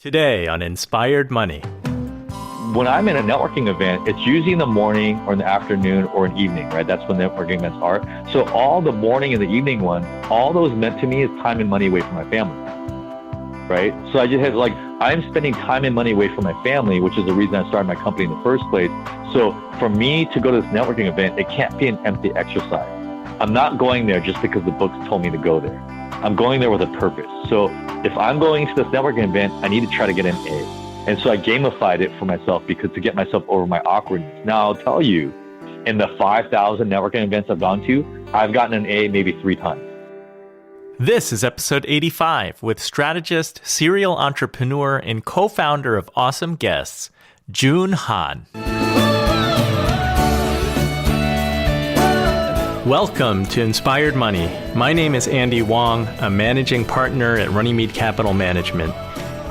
Today on Inspired Money. When I'm in a networking event, it's usually in the morning or in the afternoon or in evening, right? That's when networking events are. So all the morning and the evening one, all those meant to me is time and money away from my family, right? So I just had I'm spending time and money away from my family, which is the reason I started my company in the first place. So for me to go to this networking event, it can't be an empty exercise. I'm not going there just because the books told me to go there. I'm going there with a purpose. So if I'm going to this networking event, I need to try to get an A. And so I gamified it for myself because to get myself over my awkwardness. Now I'll tell you, in the 5,000 networking events I've gone to, I've gotten an A maybe 3 times. This is episode 85 with strategist, serial entrepreneur, and co-founder of Awesome Guests, Joon Han. Welcome to Inspired Money. My name is Andy Wong, a managing partner at Runnymede Capital Management.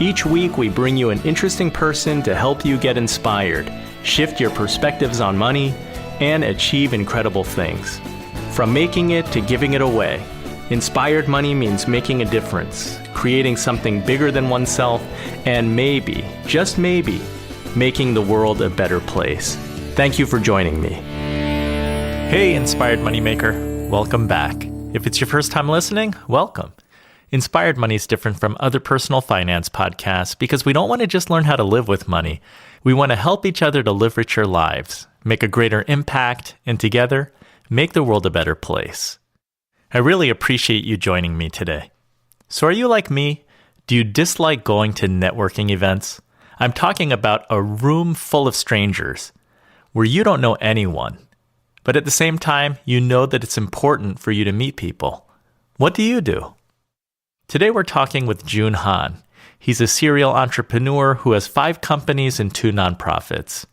Each week, we bring you an interesting person to help you get inspired, shift your perspectives on money, and achieve incredible things. From making it to giving it away, Inspired Money means making a difference, creating something bigger than oneself, and maybe, just maybe, making the world a better place. Thank you for joining me. Hey, Inspired Moneymaker. Welcome back. If it's your first time listening, welcome. Inspired Money is different from other personal finance podcasts because we don't want to just learn how to live with money. We want to help each other to live richer lives, make a greater impact, and together, make the world a better place. I really appreciate you joining me today. So are you like me? Do you dislike going to networking events? I'm talking about a room full of strangers where you don't know anyone. But at the same time, you know that it's important for you to meet people. What do you do? Today we're talking with Joon Han. He's a serial entrepreneur who has 5 companies and 2 nonprofits.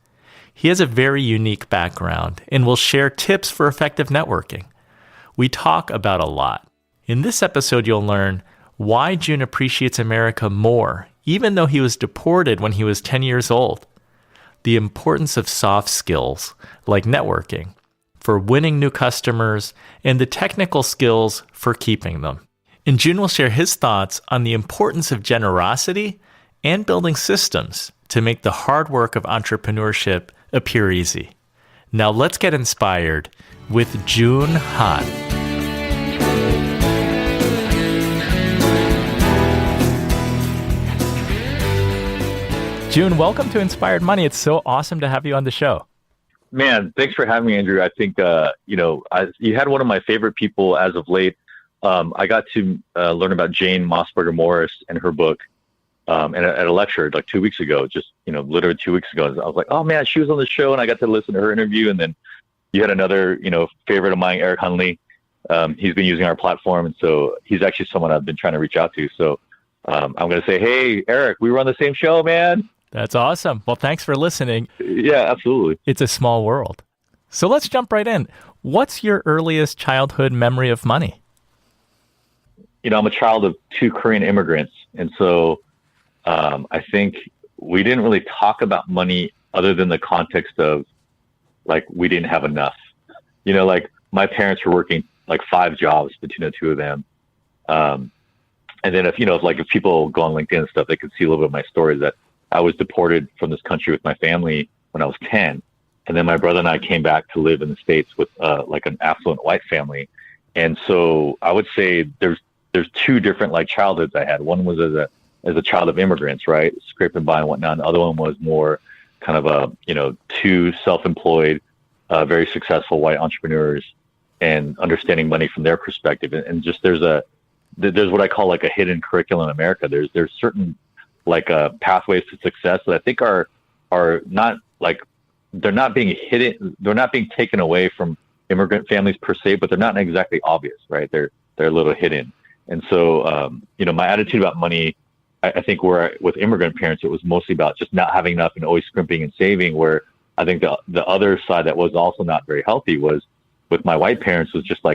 He has a very unique background and will share tips for effective networking. We talk about a lot. In this episode, you'll learn why Joon appreciates America more, even though he was deported when he was 10 years old. The importance of soft skills, like networking, for winning new customers, and the technical skills for keeping them. And Joon will share his thoughts on the importance of generosity and building systems to make the hard work of entrepreneurship appear easy. Now let's get inspired with Joon Han. Joon, welcome to Inspired Money. It's so awesome to have you on the show. Man, thanks for having me, Andrew. I think, you had one of my favorite people as of late. I got to learn about Jane Mossberger Morris and her book at a lecture like 2 weeks ago, literally 2 weeks ago. I was like, oh man, she was on the show and I got to listen to her interview. And then you had another, favorite of mine, Eric Hunley. He's been using our platform. And so he's actually someone I've been trying to reach out to. So I'm going to say, hey, Eric, we were on the same show, man. That's awesome. Well, thanks for listening. Yeah, absolutely. It's a small world. So let's jump right in. What's your earliest childhood memory of money? I'm a child of 2 Korean immigrants. And so I think we didn't really talk about money other than the context of we didn't have enough. My parents were working 5 jobs between the 2 of them. And then if people go on LinkedIn and stuff, they could see a little bit of my story that I was deported from this country with my family when I was 10. And then my brother and I came back to live in the States with an affluent white family. And so I would say there's 2 different childhoods I had. One was as a child of immigrants, right? Scraping by and whatnot. The other one was more kind of 2 self-employed, very successful white entrepreneurs and understanding money from their perspective. And just there's what I call a hidden curriculum in America. There's certain pathways to success that I think are not they're not being hidden. They're not being taken away from immigrant families per se, but they're not exactly obvious, right? They're a little hidden. And so, my attitude about money, I think with immigrant parents, it was mostly about just not having enough and always scrimping and saving, where I think the other side that was also not very healthy was with my white parents was just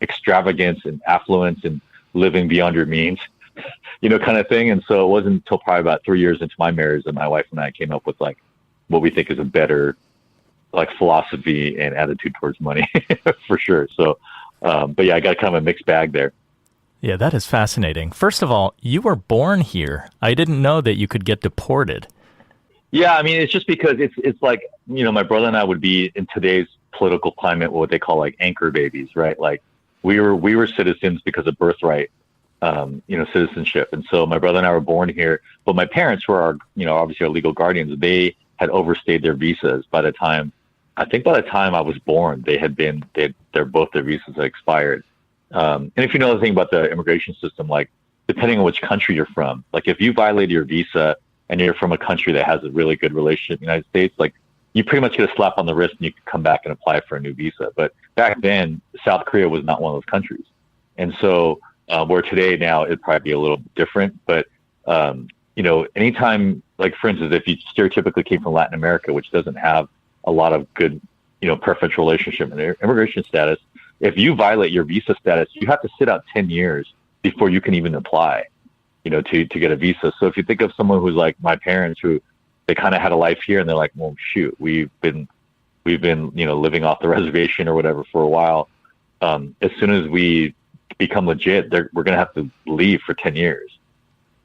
extravagance and affluence and living beyond your means, kind of thing. And so it wasn't until probably about 3 years into my marriage that my wife and I came up with what we think is a better philosophy and attitude towards money for sure. So, but yeah, I got kind of a mixed bag there. Yeah, that is fascinating. First of all, you were born here. I didn't know that you could get deported. Yeah, I mean, it's just because it's like, my brother and I would be in today's political climate what they call like anchor babies, right? Like we were citizens because of birthright, citizenship. And so my brother and I were born here, but my parents were our, obviously our legal guardians. They had overstayed their visas by the time I I was born, both their visas had expired. And if you know the thing about the immigration system, like depending on which country you're from, like if you violated your visa and you're from a country that has a really good relationship with the United States, like you pretty much get a slap on the wrist and you can come back and apply for a new visa. But back then, South Korea was not one of those countries. And so where today now it'd probably be a little different. But, anytime, like for instance, if you stereotypically came from Latin America, which doesn't have a lot of good, preferential relationship and immigration status, if you violate your visa status, you have to sit out 10 years before you can even apply, to get a visa. So if you think of someone who's like my parents, who they kind of had a life here and they're like, well, shoot, we've been, living off the reservation or whatever for a while. As soon as we become legit, we're going to have to leave for 10 years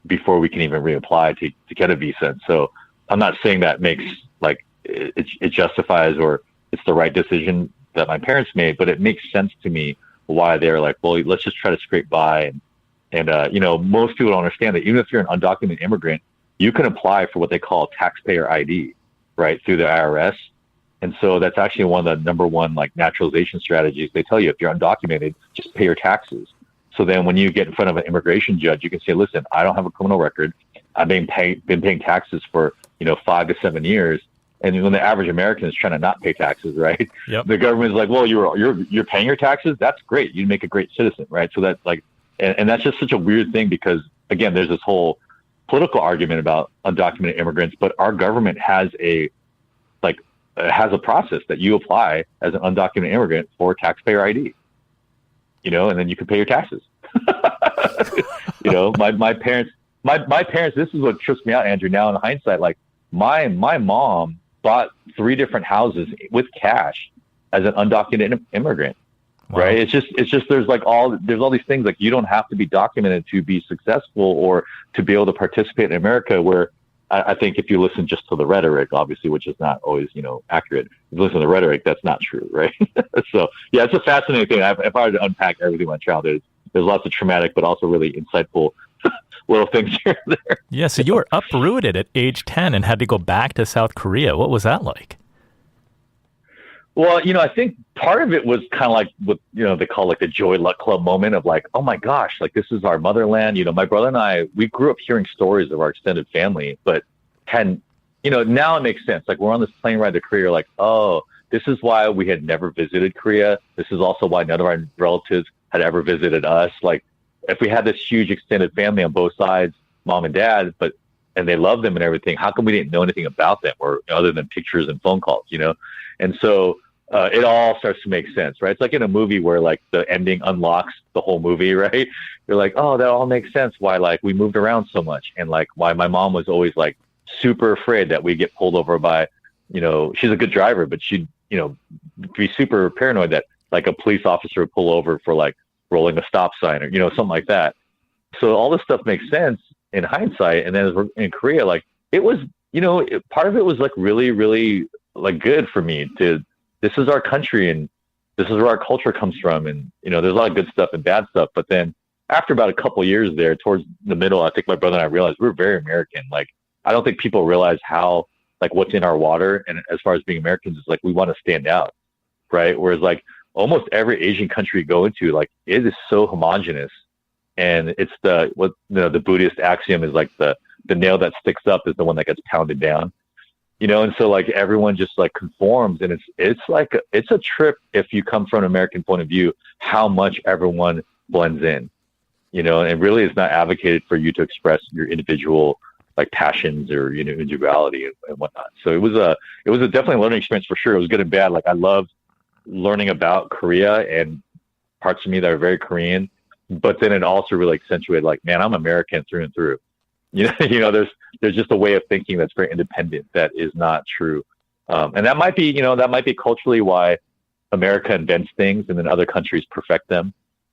before we can even reapply to get a visa. And so I'm not saying that makes like it justifies or it's the right decision that my parents made, but it makes sense to me why they're like, well, let's just try to scrape by. And most people don't understand that even if you're an undocumented immigrant, you can apply for what they call taxpayer ID, right, through the IRS. And so that's actually one of the number one like naturalization strategies. They tell you if you're undocumented, just pay your taxes. So then when you get in front of an immigration judge, you can say, listen, I don't have a criminal record. I've been paying taxes for 5 to 7 years. And when the average American is trying to not pay taxes, right? Yep. The government is like, well, you're paying your taxes. That's great. You make a great citizen, right? So that's like, and that's just such a weird thing because again, there's this whole political argument about undocumented immigrants, but our government has a process that you apply as an undocumented immigrant for taxpayer ID, and then you can pay your taxes. My parents, this is what trips me out, Andrew, now in hindsight, like my mom bought 3 different houses with cash as an undocumented immigrant. Wow. Right. It's just, there's all these things, like you don't have to be documented to be successful or to be able to participate in America, where I think if you listen just to the rhetoric, obviously, which is not always, accurate, if you listen to the rhetoric, that's not true. Right. So yeah, it's a fascinating thing. If I were to unpack everything in my childhood, there's lots of traumatic, but also really insightful little things here and there. Yeah. So you were uprooted at age 10 and had to go back to South Korea. What was that like? Well, I think part of it was kind of like what, they call like the joy luck club moment of like, oh my gosh, like this is our motherland. My brother and I, we grew up hearing stories of our extended family, but now it makes sense. Like we're on this plane ride to Korea, like, oh, this is why we had never visited Korea. This is also why none of our relatives had ever visited us. Like if we had this huge extended family on both sides, mom and dad, and they loved them and everything, how come we didn't know anything about them or other than pictures and phone calls, And so it all starts to make sense, right? It's like in a movie where like the ending unlocks the whole movie, right? You're like, oh, that all makes sense why like we moved around so much and like why my mom was always like super afraid that we get pulled over by, she's a good driver, but she'd, be super paranoid that like a police officer would pull over for like rolling a stop sign or, something like that. So all this stuff makes sense in hindsight. And then as we're in Korea, like it was, part of it was like really, really like good for me this is our country and this is where our culture comes from. And, there's a lot of good stuff and bad stuff. But then after about a couple of years there towards the middle, I think my brother and I realized we're very American. Like, I don't think people realize how, like what's in our water. And as far as being Americans, is like, we want to stand out. Right. Whereas like almost every Asian country you go into, like it is so homogenous. And it's the Buddhist axiom is like the nail that sticks up is the one that gets pounded down. And so like everyone just like conforms, and it's a trip if you come from an American point of view, how much everyone blends in, and really it's not advocated for you to express your individual like passions or, individuality and whatnot. So it was a definitely a learning experience for sure. It was good and bad. Like I loved learning about Korea and parts of me that are very Korean, but then it also really accentuated like, man, I'm American through and through. There's just a way of thinking that's very independent that is not true. And that might be culturally why America invents things and then other countries perfect them.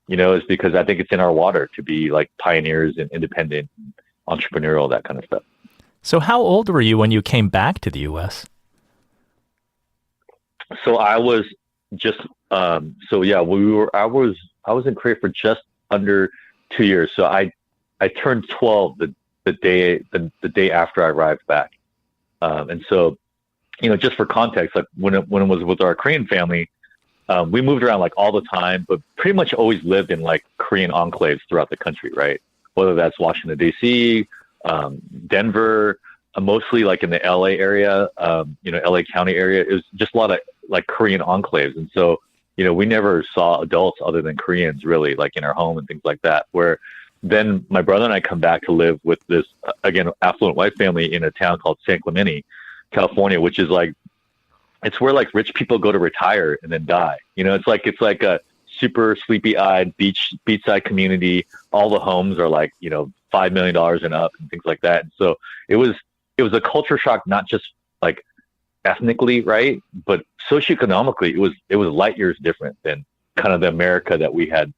is because I think it's in our water to be like pioneers and independent, entrepreneurial, that kind of stuff. So how old were you when you came back to the U.S.? So I was just, so yeah, I was in Korea for just under 2 years. So I turned 12 the day after I arrived back. And so, just for context, like when it was with our Korean family, we moved around like all the time, but pretty much always lived in like Korean enclaves throughout the country, right? Whether that's Washington, D.C., Denver, mostly like in the LA area, LA County area. It was just a lot of like Korean enclaves. And so, we never saw adults other than Koreans really like in our home and things like that, where then my brother and I come back to live with this, again, affluent white family in a town called San Clemente, California, which is like, it's where like rich people go to retire and then die. It's like a super sleepy-eyed beachside community. All the homes are like, $5 million and up and things like that. And so it was a culture shock, not just like ethnically, right, but socioeconomically, it was light years different than kind of the America that we had.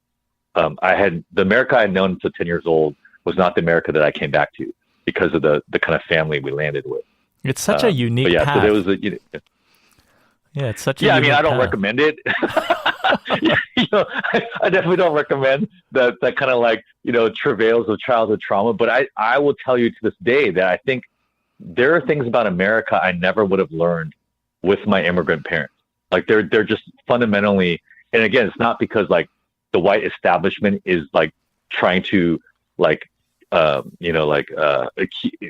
The America I had known until 10 years old was not the America that I came back to because of the kind of family we landed with. It's such a unique path. So there was it's such a unique I mean, I don't path. recommend it. I definitely don't recommend that kind of like, travails of childhood trauma. But I will tell you to this day that I think there are things about America I never would have learned with my immigrant parents. Like they're just fundamentally, and again, it's not because like the white establishment is like trying to like,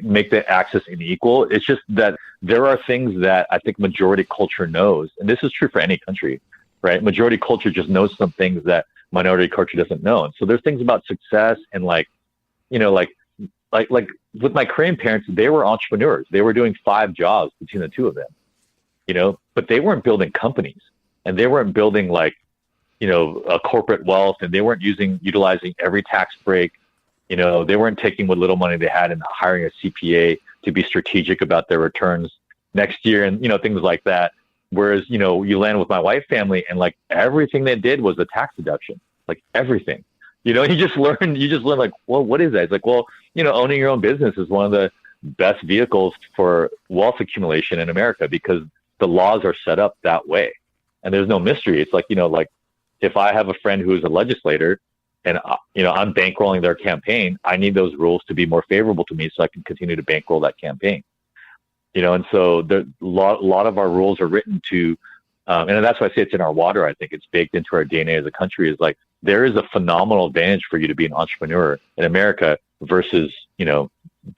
make the access unequal. It's just that there are things that I think majority culture knows, and this is true for any country, right? Majority culture just knows some things that minority culture doesn't know. And so there's things about success and like with my Korean parents, they were entrepreneurs. They were doing 5 jobs between the two of them, but they weren't building companies and they weren't building like, a corporate wealth, and they weren't utilizing every tax break. They weren't taking what little money they had and hiring a CPA to be strategic about their returns next year and, things like that. Whereas, you land with my white family and like everything they did was a tax deduction, like everything. You just learn like, well, what is that? It's like, well, owning your own business is one of the best vehicles for wealth accumulation in America because the laws are set up that way. And there's no mystery. It's like, like if I have a friend who is a legislator and, I'm bankrolling their campaign, I need those rules to be more favorable to me so I can continue to bankroll that campaign. And so a lot of our rules are written to, and that's why I say it's in our water. I think it's baked into our DNA as a country, is like, there is a phenomenal advantage for you to be an entrepreneur in America versus,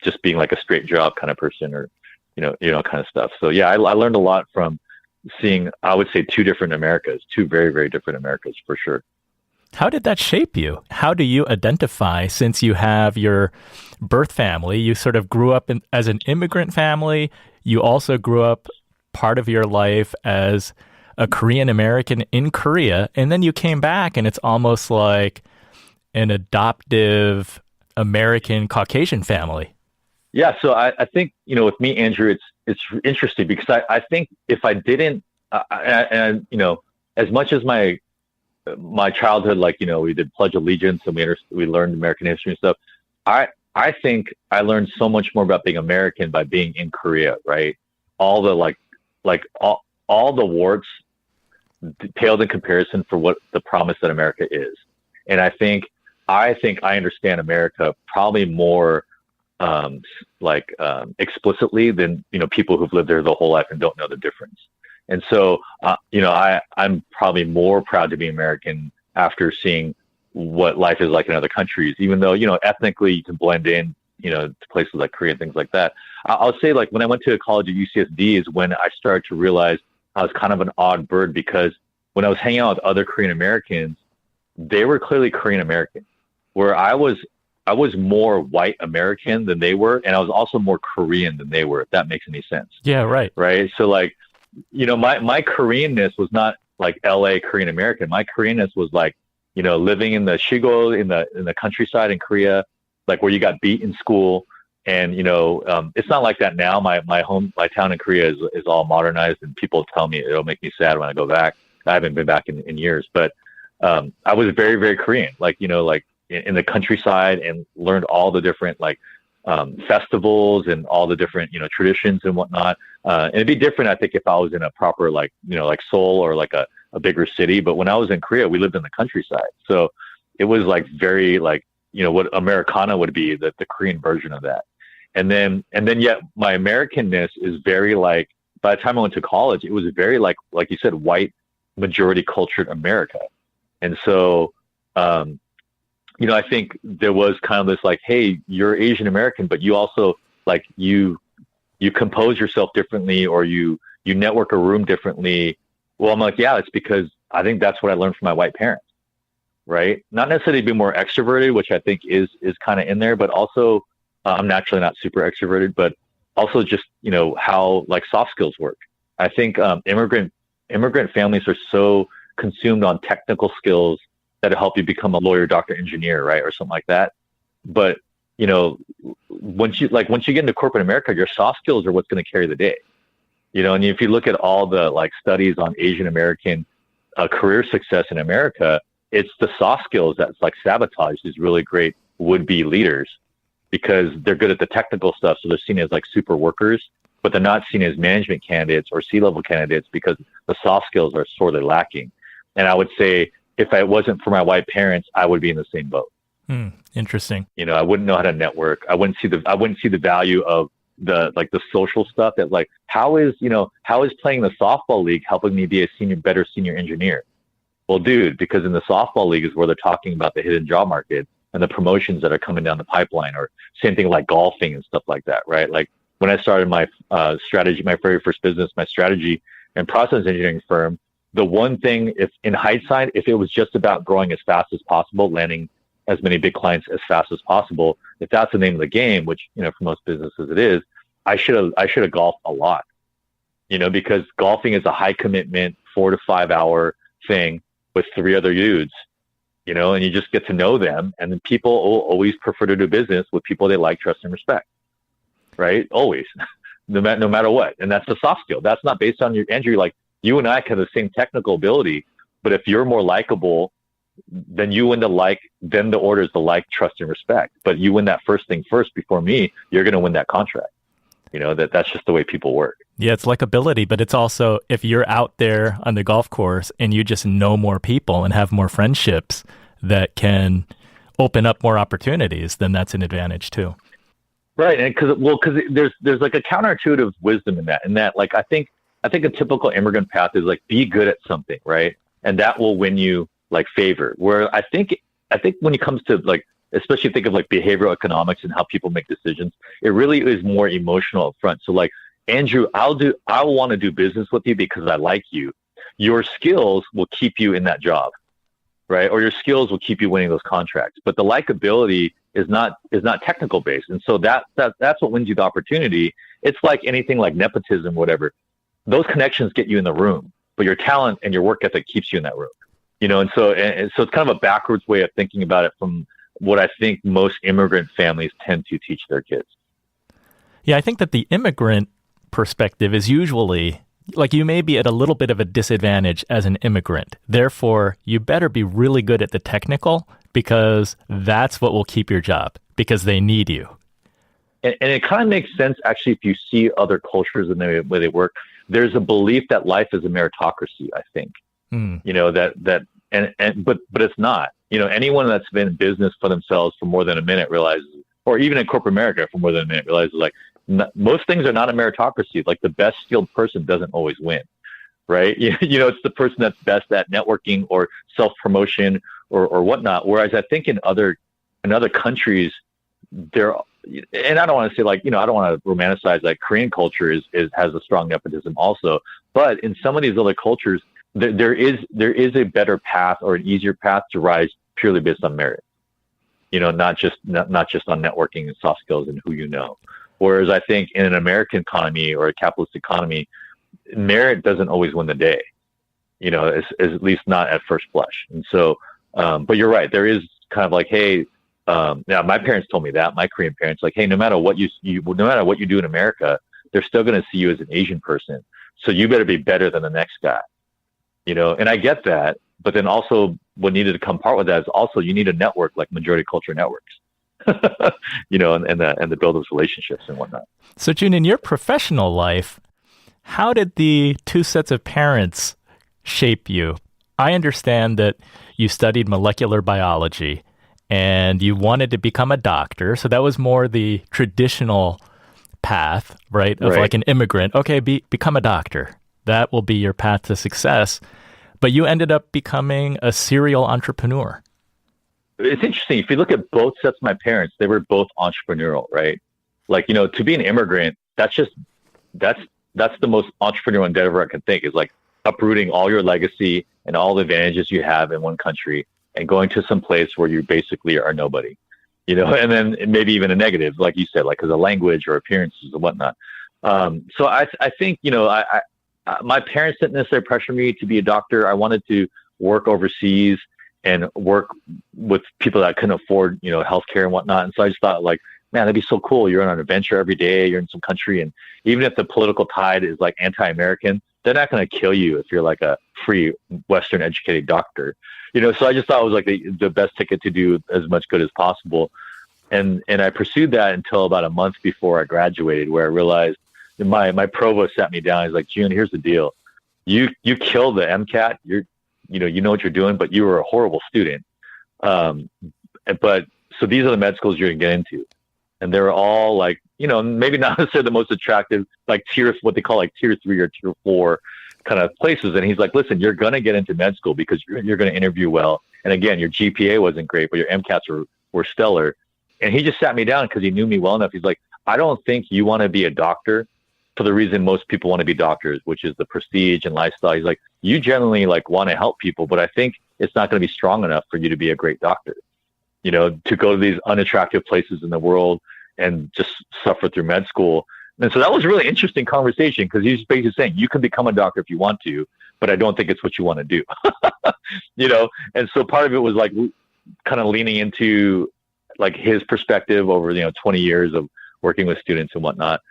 just being like a straight job kind of person or, kind of stuff. So yeah, I learned a lot from seeing, I would say, 2 different Americas, 2 very, very different Americas for sure. How did that shape you? How do you identify, since you have your birth family? You sort of grew up as an immigrant family. You also grew up part of your life as a Korean American in Korea. And then you came back and it's almost like an adoptive American Caucasian family. Yeah. So I think, with me, Andrew, it's interesting because I think if I didn't, as much as my childhood, like, we did Pledge Allegiance and we learned American history and stuff. I think I learned so much more about being American by being in Korea, right? All the all the warts paled in comparison for what the promise that America is. And I think I understand America probably more explicitly than, people who've lived there their whole life and don't know the difference. And so, I'm probably more proud to be American after seeing what life is like in other countries, even though, ethnically you can blend in, to places like Korea and things like that. I'll say, like, when I went to college at UCSD is when I started to realize I was kind of an odd bird, because when I was hanging out with other Korean Americans, they were clearly Korean American, where I was more white American than they were. And I was also more Korean than they were, if that makes any sense. Yeah, right. Right. So like, my Koreanness was not like LA Korean American. My Koreanness was like, living in the shigo, in the countryside in Korea, like where you got beat in school. And, it's not like that now. My town in Korea is all modernized, and people tell me it'll make me sad when I go back. I haven't been back in years, but I was very, very Korean, like, like in the countryside, and learned all the different like festivals and all the different, traditions and whatnot. And it'd be different, I think, if I was in a proper like, like Seoul or like a bigger city. But when I was in Korea, we lived in the countryside. So it was like very like, what Americana would be, the Korean version of that. And then yet my Americanness is very like, by the time I went to college, it was very like you said, white majority cultured America. And so, I think there was kind of this like, hey, you're Asian American, but you also like you compose yourself differently, or you network a room differently. Well, I'm like, yeah, it's because I think that's what I learned from my white parents, right? Not necessarily be more extroverted, which I think is kind of in there, but also I'm naturally not super extroverted, but also just, how like soft skills work. I think immigrant families are so consumed on technical skills that help you become a lawyer, doctor, engineer, right? Or something like that. But, once you get into corporate America, your soft skills are what's going to carry the day. And if you look at all the like studies on Asian American career success in America, it's the soft skills that's like sabotaged these really great would-be leaders, because they're good at the technical stuff. So they're seen as like super workers, but they're not seen as management candidates or C-level candidates because the soft skills are sorely lacking. And I would say, if it wasn't for my white parents, I would be in the same boat. Interesting. I wouldn't know how to network. I wouldn't see the value of the social stuff. That like, how is playing the softball league helping me be a better senior engineer? Well, dude, because in the softball league is where they're talking about the hidden job market and the promotions that are coming down the pipeline, or same thing like golfing and stuff like that, right? Like when I started my strategy, my very first business, my strategy and process engineering firm, the one thing, if in hindsight, if it was just about growing as fast as possible, landing as many big clients as fast as possible, if that's the name of the game, which, for most businesses it is, I should have golfed a lot, because golfing is a high commitment, 4 to 5 hour thing with 3 other dudes, and you just get to know them. And then people always prefer to do business with people they like, trust, and respect, right? Always, no matter what. And that's a soft skill. That's not based on Andrew, like you and I have the same technical ability, but if you're more likable, then you win then the order is the like, trust, and respect. But you win that first thing first before me, you're going to win that contract. That's just the way people work. Yeah, it's likability, but it's also, if you're out there on the golf course and you just know more people and have more friendships that can open up more opportunities, then that's an advantage too. Right. And because there's like a counterintuitive wisdom in that like, I think a typical immigrant path is like, be good at something, right? And that will win you like favor. Where I think when it comes to like, especially think of like behavioral economics and how people make decisions, it really is more emotional up front. So like, Andrew, I want to do business with you because I like you. Your skills will keep you in that job, right? Or your skills will keep you winning those contracts. But the likability is not technical based. And so that's what wins you the opportunity. It's like anything like nepotism, whatever. Those connections get you in the room, but your talent and your work ethic keeps you in that room. And so it's kind of a backwards way of thinking about it from what I think most immigrant families tend to teach their kids. Yeah, I think that the immigrant perspective is usually like, you may be at a little bit of a disadvantage as an immigrant. Therefore, you better be really good at the technical, because that's what will keep your job, because they need you. And it kind of makes sense, actually, if you see other cultures and the way they work. There's a belief that life is a meritocracy, I think. But it's not. Anyone that's been in business for themselves for more than a minute realizes, or even in corporate America for more than a minute realizes, like, most things are not a meritocracy. Like the best skilled person doesn't always win, right? It's the person that's best at networking or self-promotion or whatnot. Whereas I think in other countries, and I don't want to say like, I don't want to romanticize, like Korean culture has a strong nepotism also, but in some of these other cultures, there is a better path or an easier path to rise purely based on merit. Not just on networking and soft skills and who you know. Whereas I think in an American economy or a capitalist economy, merit doesn't always win the day, at least not at first blush. And so, but you're right. There is kind of like, hey, now my parents told me that, my Korean parents, like, hey, no matter what you do in America, they're still going to see you as an Asian person. So you better be better than the next guy, and I get that, but then also what needed to come part with that is also you need a network like majority culture networks, and the build those relationships and whatnot. So, Joon, in your professional life, how did the two sets of parents shape you? I understand that you studied molecular biology and you wanted to become a doctor. So that was more the traditional path, right? Of like an immigrant. Okay, become a doctor. That will be your path to success. But you ended up becoming a serial entrepreneur. It's interesting. If you look at both sets of my parents, they were both entrepreneurial, right? Like, to be an immigrant, that's the most entrepreneurial endeavor I can think, is like uprooting all your legacy and all the advantages you have in one country and going to some place where you basically are nobody, and then maybe even a negative, like you said, like because of language or appearances and whatnot. So I think, my parents didn't necessarily pressure me to be a doctor. I wanted to work overseas and work with people that couldn't afford, healthcare and whatnot. And so I just thought, like, man, that'd be so cool. You're on an adventure every day. You're in some country. And even if the political tide is like anti-American, they're not going to kill you if you're like a free Western educated doctor, so I just thought it was like the best ticket to do as much good as possible. And I pursued that until about a month before I graduated, where I realized my provost sat me down. He's like, Joon, here's the deal. You killed the MCAT. You know what you're doing, but you were a horrible student. But so these are the med schools you're going to get into. And they're all like, maybe not necessarily the most attractive, like what they call like tier 3 or tier 4 kind of places. And he's like, listen, you're going to get into med school because you're going to interview well. And again, your GPA wasn't great, but your MCATs were stellar. And he just sat me down because he knew me well enough. He's like, I don't think you want to be a doctor for the reason most people want to be doctors, which is the prestige and lifestyle. He's like, you generally like want to help people, but I think it's not going to be strong enough for you to be a great doctor, to go to these unattractive places in the world and just suffer through med school. And so that was a really interesting conversation because he's basically saying you can become a doctor if you want to, but I don't think it's what you want to do, And so part of it was like kind of leaning into like his perspective over, 20 years of working with students and whatnot.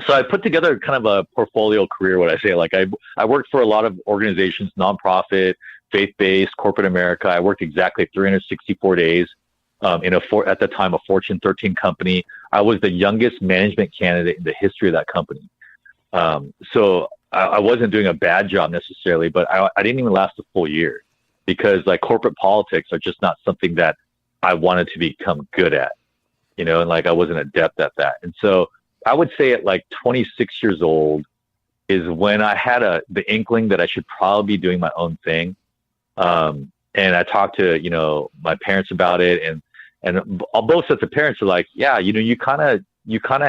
So I put together kind of a portfolio career, what I say, like I worked for a lot of organizations, nonprofit, faith-based, corporate America. I worked exactly 364 days at the time, a Fortune 13 company. I was the youngest management candidate in the history of that company. So I wasn't doing a bad job necessarily, but I didn't even last a full year because like corporate politics are just not something that I wanted to become good at, and like I wasn't adept at that. And so I would say at like 26 years old is when I had the inkling that I should probably be doing my own thing. And I talked to, my parents about it, and both sets of parents are like, yeah, you kind of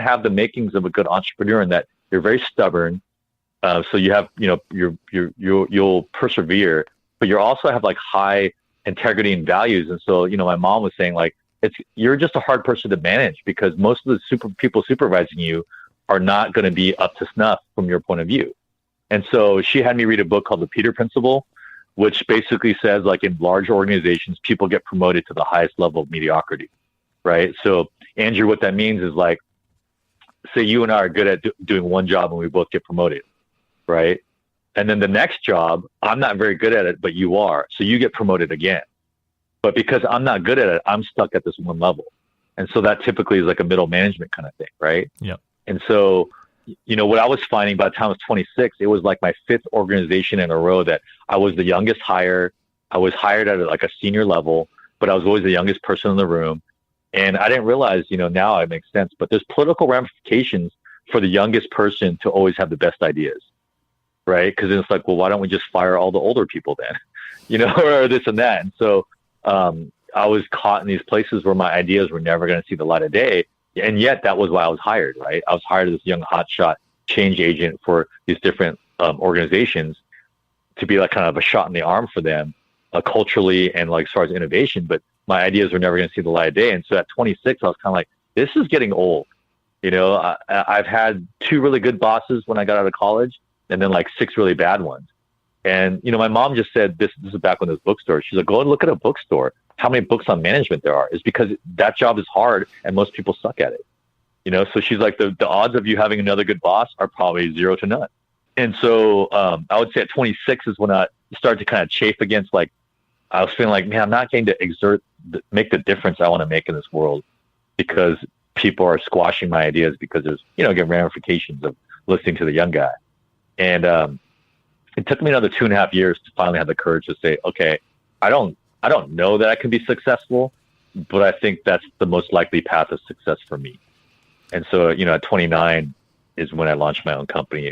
have the makings of a good entrepreneur in that you're very stubborn. So you have, you'll persevere, but you also have like high integrity and values. And so, my mom was saying like, you're just a hard person to manage because most of the people supervising you are not going to be up to snuff from your point of view. And so she had me read a book called The Peter Principle, which basically says like in large organizations, people get promoted to the highest level of mediocrity, right? So Andrew, what that means is like, say you and I are good at doing one job and we both get promoted, right? And then the next job, I'm not very good at it, but you are. So you get promoted again. But because I'm not good at it, I'm stuck at this one level. And so that typically is like a middle management kind of thing, right? Yeah. And so, what I was finding by the time I was 26, it was like my 5th organization in a row that I was the youngest hire. I was hired at like a senior level, but I was always the youngest person in the room. And I didn't realize, now it makes sense, but there's political ramifications for the youngest person to always have the best ideas, right? Because it's like, well, why don't we just fire all the older people then, or this and that. And so I was caught in these places where my ideas were never going to see the light of day. And yet that was why I was hired, right? I was hired as this young hotshot change agent for these different organizations to be like kind of a shot in the arm for them culturally and like as far as innovation. But my ideas were never going to see the light of day. And so at 26, I was kind of like, this is getting old. I've had 2 really good bosses when I got out of college and then like 6 really bad ones. And, my mom just said, this is back when there's bookstores. She's like, go and look at a bookstore. How many books on management there are is because that job is hard and most people suck at it. So she's like, the odds of you having another good boss are probably 0 to none. And so I would say at 26 is when started to kind of chafe against, like, I was feeling like, man, I'm not getting to make the difference I want to make in this world because people are squashing my ideas because there's, again, ramifications of listening to the young guy. And it took me another 2.5 years to finally have the courage to say, okay, I don't know that I can be successful, but I think that's the most likely path of success for me. And so, at 29 is when I launched my own company.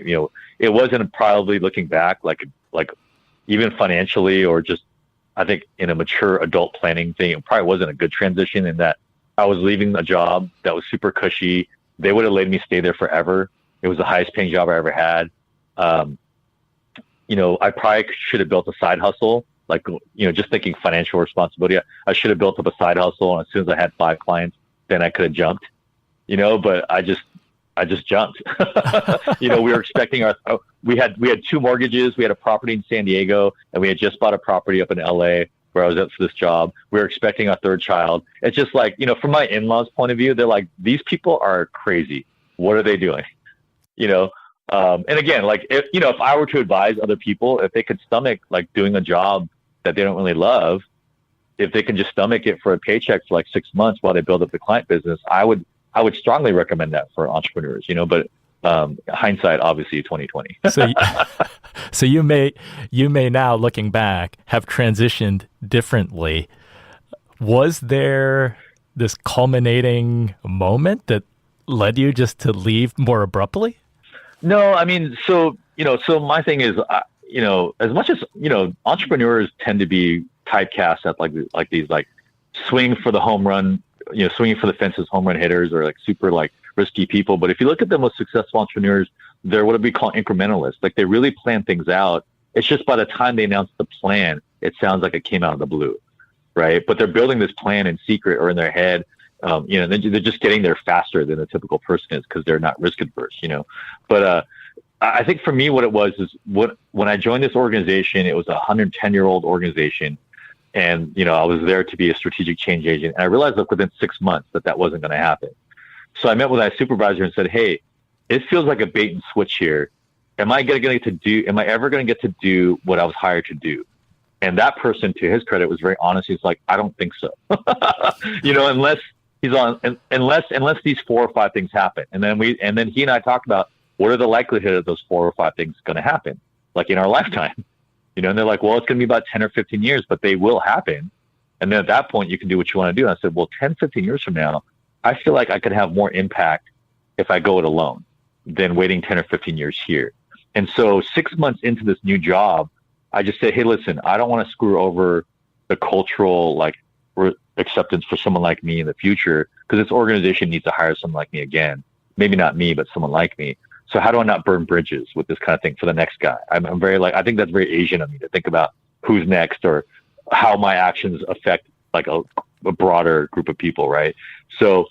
It wasn't probably looking back, like even financially or just, I think in a mature adult planning thing, it probably wasn't a good transition in that I was leaving a job that was super cushy. They would have let me stay there forever. It was the highest paying job I ever had. I probably should have built a side hustle, like, just thinking financial responsibility. I should have built up a side hustle. And as soon as I had 5 clients, then I could have jumped, but I just jumped. We were expecting we had 2 mortgages. We had a property in San Diego, and we had just bought a property up in LA where I was at for this job. We were expecting our 3rd child. It's just like, from my in-laws' point of view, they're like, these people are crazy. What are they doing? And again, like, if I were to advise other people, if they could stomach like doing a job that they don't really love, if they can just stomach it for a paycheck for like 6 months while they build up the client business, I would strongly recommend that for entrepreneurs, but hindsight, obviously 2020. So you may now, looking back, have transitioned differently. Was there this culminating moment that led you just to leave more abruptly? No, I mean, so my thing is, as much as, entrepreneurs tend to be typecast at like these, like, swing for the home run, swinging for the fences home run hitters, or like super like risky people. But if you look at the most successful entrepreneurs, they're what we call incrementalists. Like, they really plan things out. It's just by the time they announce the plan, it sounds like it came out of the blue, right? But they're building this plan in secret or in their head. They're just getting there faster than a typical person is because they're not risk adverse, But I think for me, what it was is when I joined this organization, it was a 110-year-old organization. And, I was there to be a strategic change agent. And I realized that within 6 months that wasn't going to happen. So I met with my supervisor and said, hey, it feels like a bait and switch here. Am I ever going to get to do what I was hired to do? And that person, to his credit, was very honest. He's like, I don't think so. Unless these 4 or 5 things happen. And then he and I talked about what are the likelihood of those 4 or 5 things going to happen, like in our lifetime. And they're like, well, it's going to be about 10 or 15 years, but they will happen. And then at that point, you can do what you want to do. And I said, well, 10, 15 years from now, I feel like I could have more impact if I go it alone than waiting 10 or 15 years here. And so 6 months into this new job, I just said, hey, listen, I don't want to screw over the cultural acceptance for someone like me in the future, because this organization needs to hire someone like me again. Maybe not me, but someone like me. So how do I not burn bridges with this kind of thing for the next guy? I'm very I think that's very Asian of me to think about who's next or how my actions affect like a broader group of people, right? So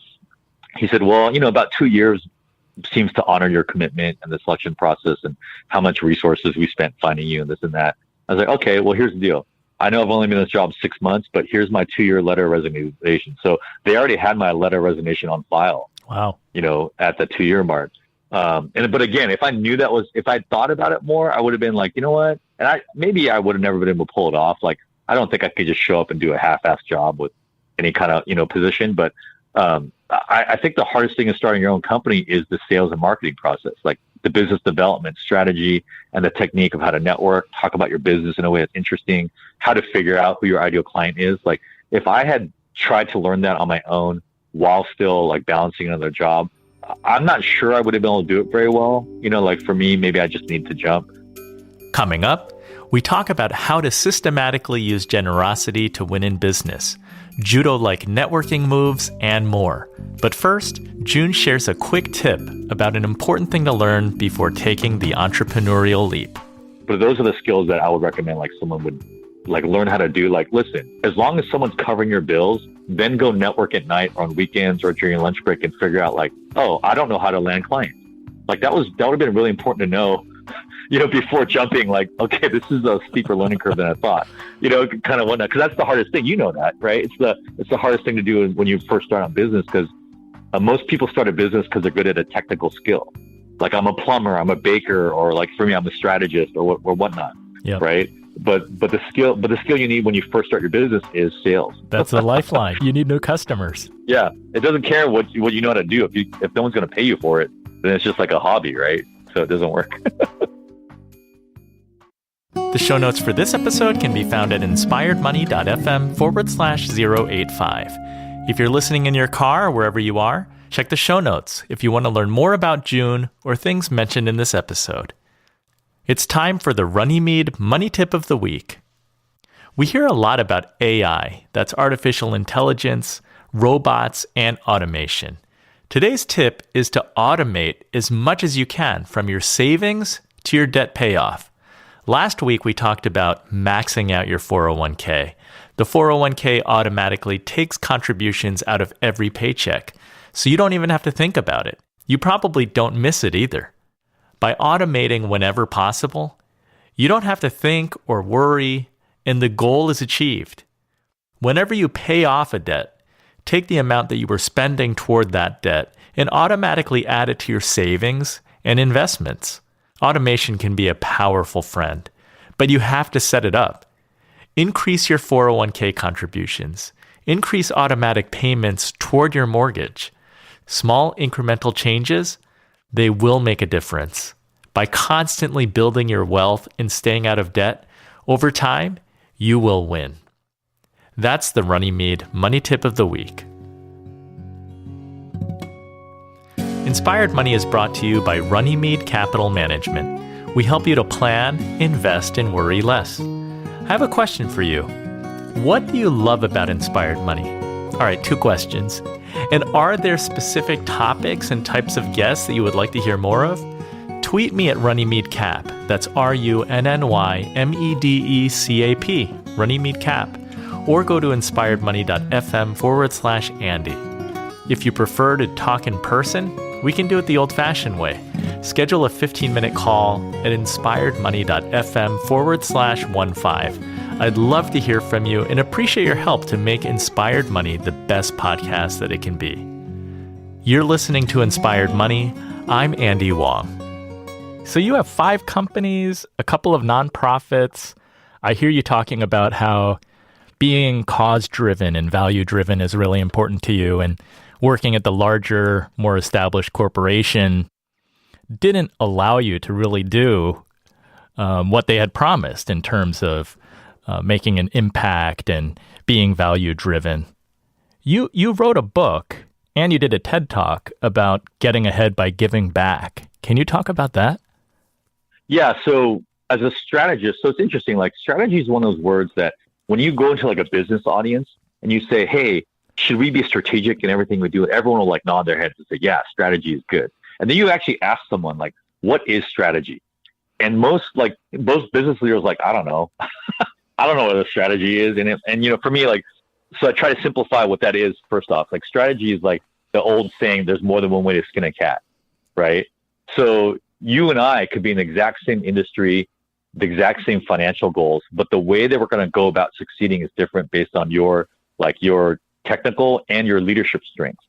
he said, well, about 2 years seems to honor your commitment and the selection process and how much resources we spent finding you and this and that. I was like, okay, well, here's the deal. I know I've only been in this job 6 months, but here's my 2-year letter of resignation. So they already had my letter of resignation on file. Wow. At the 2-year mark. But again, if I thought about it more, I would have been like, you know what? And I would have never been able to pull it off. Like, I don't think I could just show up and do a half-assed job with any kind of, position. But I think the hardest thing in starting your own company is the sales and marketing process, like the business development strategy and the technique of how to network, talk about your business in a way that's interesting, how to figure out who your ideal client is. Like, if I had tried to learn that on my own while still like balancing another job, I'm not sure I would have been able to do it very well. For me, maybe I just need to jump. Coming up, we talk about how to systematically use generosity to win in business, judo-like networking moves, and more. But first, Joon shares a quick tip about an important thing to learn before taking the entrepreneurial leap. But those are the skills that I would recommend someone would learn how to do. Listen, as long as someone's covering your bills, then go network at night or on weekends or during lunch break and figure out oh, I don't know how to land clients. That would have been really important to know, before jumping, okay, this is a steeper learning curve than I thought, kind of whatnot. Cause that's the hardest thing, that, right? It's the hardest thing to do when you first start on business, because most people start a business because they're good at a technical skill. I'm a plumber, I'm a baker, or for me, I'm a strategist or whatnot. Yep. Right. the skill you need when you first start your business is sales. That's a lifeline. You need new customers. Yeah, it doesn't care what you know how to do. If no one's going to pay you for it, then it's just like a hobby, right? So it doesn't work. The show notes for this episode can be found at inspiredmoney.fm/085. If you're listening in your car or wherever you are, check the show notes if you want to learn more about Joon or things mentioned in this episode. It's time for the Runnymede Money Tip of the Week. We hear a lot about AI, that's artificial intelligence, robots, and automation. Today's tip is to automate as much as you can from your savings to your debt payoff. Last week, we talked about maxing out your 401k. The 401k automatically takes contributions out of every paycheck, so you don't even have to think about it. You probably don't miss it either. By automating whenever possible, you don't have to think or worry, and the goal is achieved. Whenever you pay off a debt, take the amount that you were spending toward that debt and automatically add it to your savings and investments. Automation can be a powerful friend, but you have to set it up. Increase your 401k contributions. Increase automatic payments toward your mortgage. Small incremental changes, they will make a difference. By constantly building your wealth and staying out of debt, over time, you will win. That's the Runnymede Money Tip of the Week. Inspired Money is brought to you by Runnymede Capital Management. We help you to plan, invest, and worry less. I have a question for you. What do you love about Inspired Money? All right, 2 questions. And are there specific topics and types of guests that you would like to hear more of? Tweet me at RunnyMedeCap. That's RUNNYMEDECAP, RunnyMedeCap. Or go to inspiredmoney.fm/Andy. If you prefer to talk in person, we can do it the old-fashioned way. Schedule a 15-minute call at inspiredmoney.fm/15. I'd love to hear from you and appreciate your help to make Inspired Money the best podcast that it can be. You're listening to Inspired Money. I'm Andy Wong. So you have 5 companies, a couple of nonprofits. I hear you talking about how being cause-driven and value-driven is really important to you, and working at the larger, more established corporation didn't allow you to really do what they had promised in terms of making an impact and being value-driven. You wrote a book and you did a TED Talk about getting ahead by giving back. Can you talk about that? Yeah. So as a strategist, so it's interesting, like strategy is one of those words that when you go into like a business audience and you say, hey, should we be strategic in everything we do? Everyone will like nod their heads and say, yeah, strategy is good. And then you actually ask someone like, what is strategy? And most business leaders like, I don't know. I don't know what a strategy is. And for me, like, so I try to simplify what that is. First off, like strategy is like the old saying, there's more than one way to skin a cat, right? So you and I could be in the exact same industry, the exact same financial goals, but the way that we're going to go about succeeding is different based on your technical and your leadership strengths,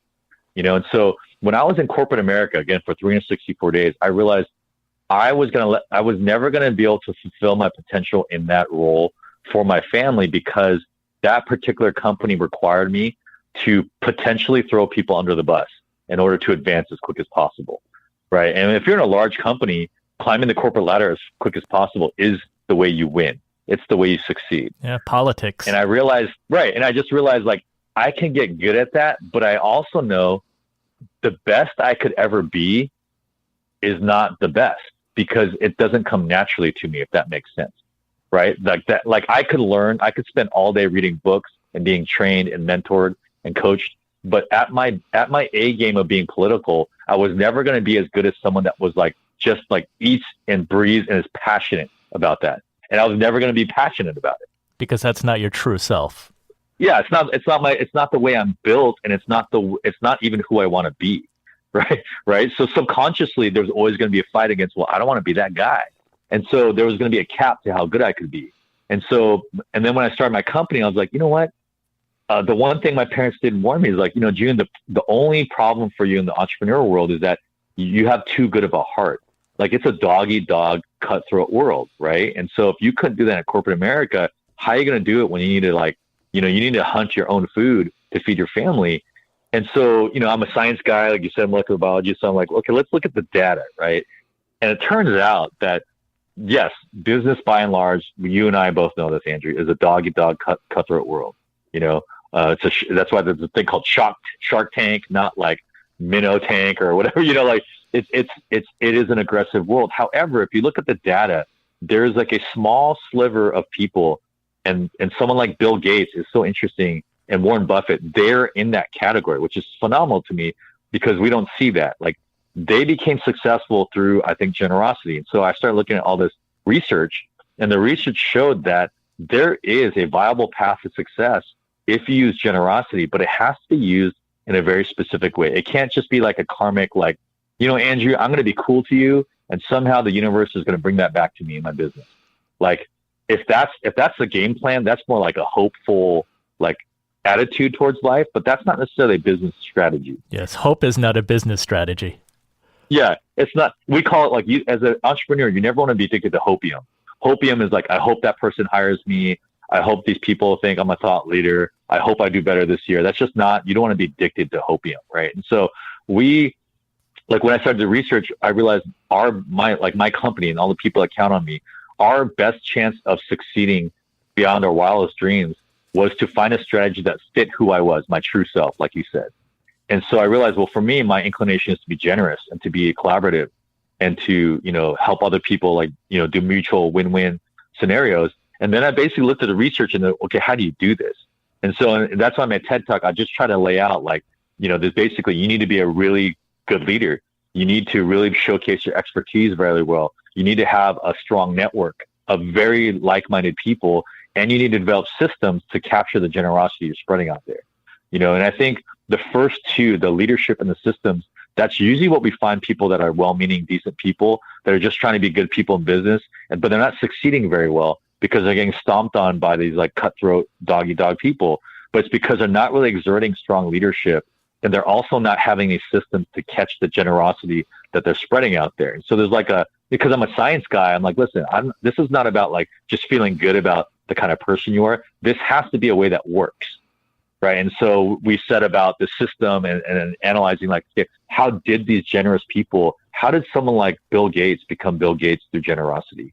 And so when I was in corporate America, again, for 364 days, I realized I was never going to be able to fulfill my potential in that role for my family because that particular company required me to potentially throw people under the bus in order to advance as quick as possible, right? And if you're in a large company, climbing the corporate ladder as quick as possible is the way you win. It's the way you succeed. Yeah, politics. And I realized, right, and I just realized, like, I can get good at that, but I also know the best I could ever be is not the best because it doesn't come naturally to me, if that makes sense, right? Like I could spend all day reading books and being trained and mentored and coached, but at my A game of being political, I was never going to be as good as someone that was like, just like eats and breathes and is passionate about that. And I was never going to be passionate about it. Because that's not your true self. Yeah, it's not the way I'm built, and it's not even who I want to be, right? So subconsciously, there's always going to be a fight against, well, I don't want to be that guy, and so there was going to be a cap to how good I could be, and then when I started my company, I was like, you know what? The one thing my parents didn't warn me is like, Joon, the only problem for you in the entrepreneurial world is that you have too good of a heart. Like it's a dog eat dog cutthroat world, right? And so if you couldn't do that in corporate America, how are you going to do it when you need to you need to hunt your own food to feed your family? And so, I'm a science guy, like you said, molecular biology. So I'm like, okay, let's look at the data, right? And it turns out that, yes, business by and large, you and I both know this, Andrew, is a dog-eat-dog cutthroat world. That's why there's a thing called Shark Tank, not like Minnow Tank or whatever. It is an aggressive world. However, if you look at the data, there's like a small sliver of people, and someone like Bill Gates is so interesting, and Warren Buffett, they're in that category, which is phenomenal to me because we don't see that. Like, they became successful through, I think, generosity. And so I started looking at all this research, and the research showed that there is a viable path to success if you use generosity, but it has to be used in a very specific way. It can't just be like a karmic, Andrew, I'm going to be cool to you, and somehow the universe is going to bring that back to me in my business. Like, if that's the game plan, that's more like a hopeful, attitude towards life, but that's not necessarily a business strategy. Yes, hope is not a business strategy. Yeah, it's not. We call it as an entrepreneur, you never want to be addicted to hopium. Hopium is like, I hope that person hires me. I hope these people think I'm a thought leader. I hope I do better this year. That's just not, you don't want to be addicted to hopium, right? And so when I started the research, I realized my company and all the people that count on me, our best chance of succeeding beyond our wildest dreams was to find a strategy that fit who I was, my true self, like you said. And so I realized, well, for me, my inclination is to be generous and to be collaborative and to, help other people, do mutual win-win scenarios. And then I basically looked at the research and okay, how do you do this? And so that's why in my TED Talk, I just try to lay out, there's basically, you need to be a really good leader. You need to really showcase your expertise very well. You need to have a strong network of very like-minded people, and you need to develop systems to capture the generosity you're spreading out there. And I think the first two, the leadership and the systems, that's usually what we find people that are well-meaning, decent people that are just trying to be good people in business, but they're not succeeding very well because they're getting stomped on by these cutthroat dog-eat-dog people. But it's because they're not really exerting strong leadership, and they're also not having a system to catch the generosity that they're spreading out there. And so there's because I'm a science guy, I'm like, listen, this is not about just feeling good about the kind of person you are. This has to be a way that works. Right. And so we set about the system and analyzing how did these generous people, how did someone like Bill Gates become Bill Gates through generosity?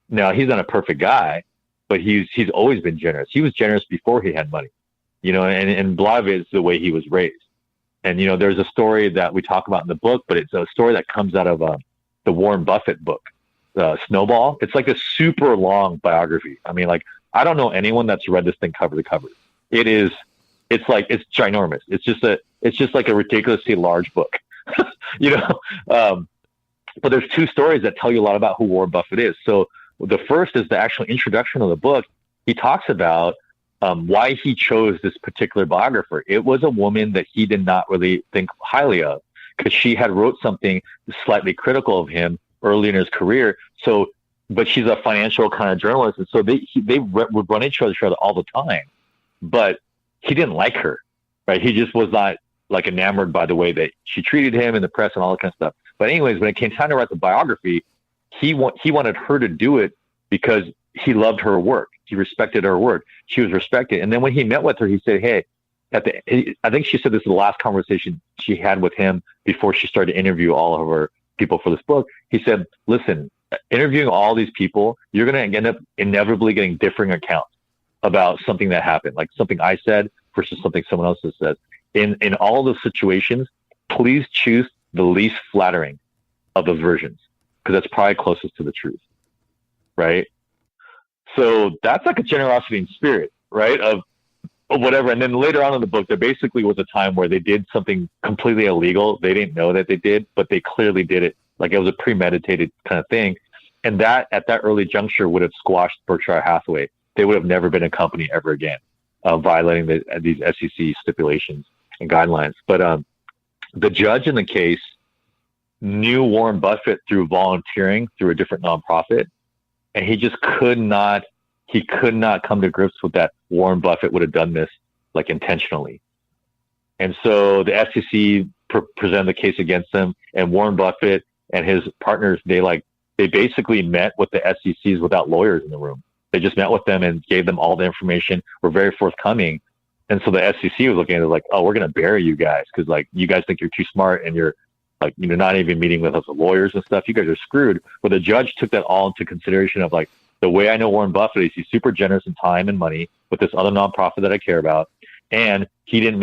Now, he's not a perfect guy, but he's always been generous. He was generous before he had money, and a lot of it is the way he was raised. And, there's a story that we talk about in the book, but it's a story that comes out of the Warren Buffett book, Snowball. It's like a super long biography. I mean, I don't know anyone that's read this thing cover to cover. It's ginormous. It's just like a ridiculously large book, but there's two stories that tell you a lot about who Warren Buffett is. So the first is the actual introduction of the book. He talks about why he chose this particular biographer. It was a woman that he did not really think highly of because she had wrote something slightly critical of him early in his career. So, but she's a financial kind of journalist. And so they would run each other all the time, but he didn't like her, right? He just was not enamored by the way that she treated him in the press and all that kind of stuff. But anyways, when it came time to write the biography, he wanted her to do it because he loved her work. He respected her work. She was respected. And then when he met with her, he said, hey, I think she said this is the last conversation she had with him before she started to interview all of her people for this book. He said, listen, interviewing all these people, you're going to end up inevitably getting differing accounts about something that happened, like something I said versus something someone else has said. In all those situations, please choose the least flattering of the versions because that's probably closest to the truth, right? So that's like a generosity in spirit, right? Of whatever. And then later on in the book, there basically was a time where they did something completely illegal. They didn't know that they did, but they clearly did it. Like it was a premeditated kind of thing. And that at that early juncture would have squashed Berkshire Hathaway. They would have never been a company ever again, violating these SEC stipulations and guidelines. But the judge in the case knew Warren Buffett through volunteering through a different nonprofit. And he just could not come to grips with that Warren Buffett would have done this like intentionally. And so the SEC presented the case against him, and Warren Buffett and his partners, they like they basically met with the SECs without lawyers in the room. They just met with them and gave them all the information, were very forthcoming. And so the SEC was looking at it like, oh, we're going to bury you guys because like you guys think you're too smart and you're like, you're not even meeting with us as lawyers and stuff. You guys are screwed. But the judge took that all into consideration of like, the way I know Warren Buffett is he's super generous in time and money with this other nonprofit that I care about. And he didn't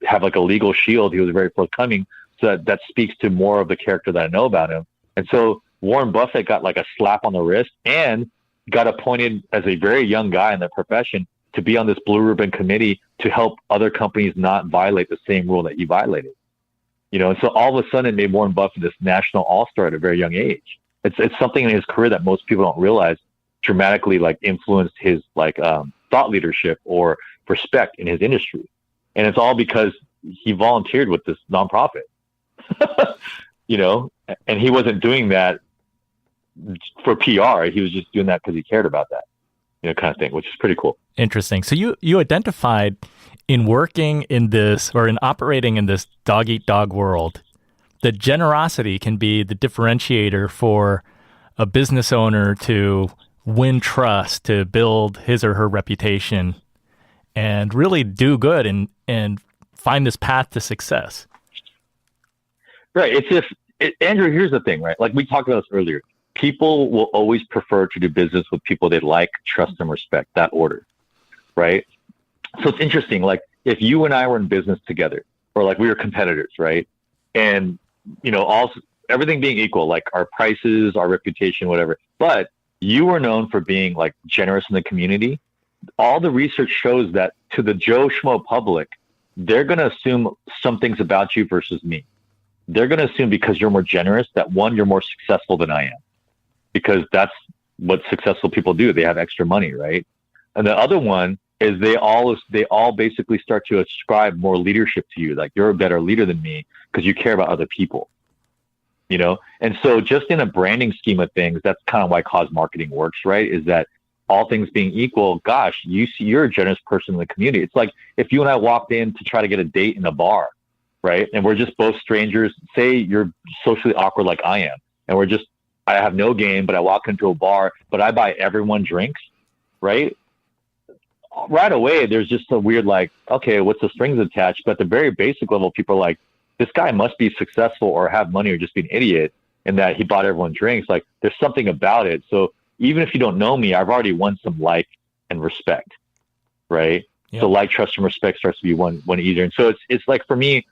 have like a legal shield. He was very forthcoming. So that speaks to more of the character that I know about him. And so Warren Buffett got like a slap on the wrist and got appointed as a very young guy in the profession to be on this blue ribbon committee to help other companies not violate the same rule that he violated. You know, and so all of a sudden it made Warren Buffett this national all-star at a very young age. It's something in his career that most people don't realize dramatically like influenced his like thought leadership or respect in his industry. And it's all because he volunteered with this nonprofit, you know, and he wasn't doing that for PR. He was just doing that because he cared about that, you know, kind of thing, which is pretty cool. Interesting. So you identified in working in this or in operating in this dog eat dog world, that generosity can be the differentiator for a business owner to win trust, to build his or her reputation, and really do good and find this path to success. Right. It's just, Andrew, here's the thing, right? Like we talked about this earlier. People will always prefer to do business with people they like, trust, and respect, that order, right? So it's interesting. Like if you and I were in business together or like we were competitors, right? And you know, also everything being equal, like our prices, our reputation, whatever. But you were known for being like generous in the community. All the research shows that to the Joe Schmo public, they're going to assume some things about you versus me. They're going to assume because you're more generous that one, you're more successful than I am, because that's what successful people do. They have extra money, right? And the other one is they all basically start to ascribe more leadership to you. Like you're a better leader than me because you care about other people, you know? And so just in a branding scheme of things, that's kind of why cause marketing works, right? Is that all things being equal, gosh, you're a generous person in the community. It's like if you and I walked in to try to get a date in a bar, right? And we're just both strangers. Say you're socially awkward like I am. And I have no game, but I walk into a bar, but I buy everyone drinks, right? Right away, there's just a weird like, okay, what's the strings attached? But at the very basic level, people are like, this guy must be successful or have money or just be an idiot in that he bought everyone drinks. Like there's something about it. So even if you don't know me, I've already won some like and respect, right? Yep. So like, trust, and respect starts to be one easier. And so it's like for me,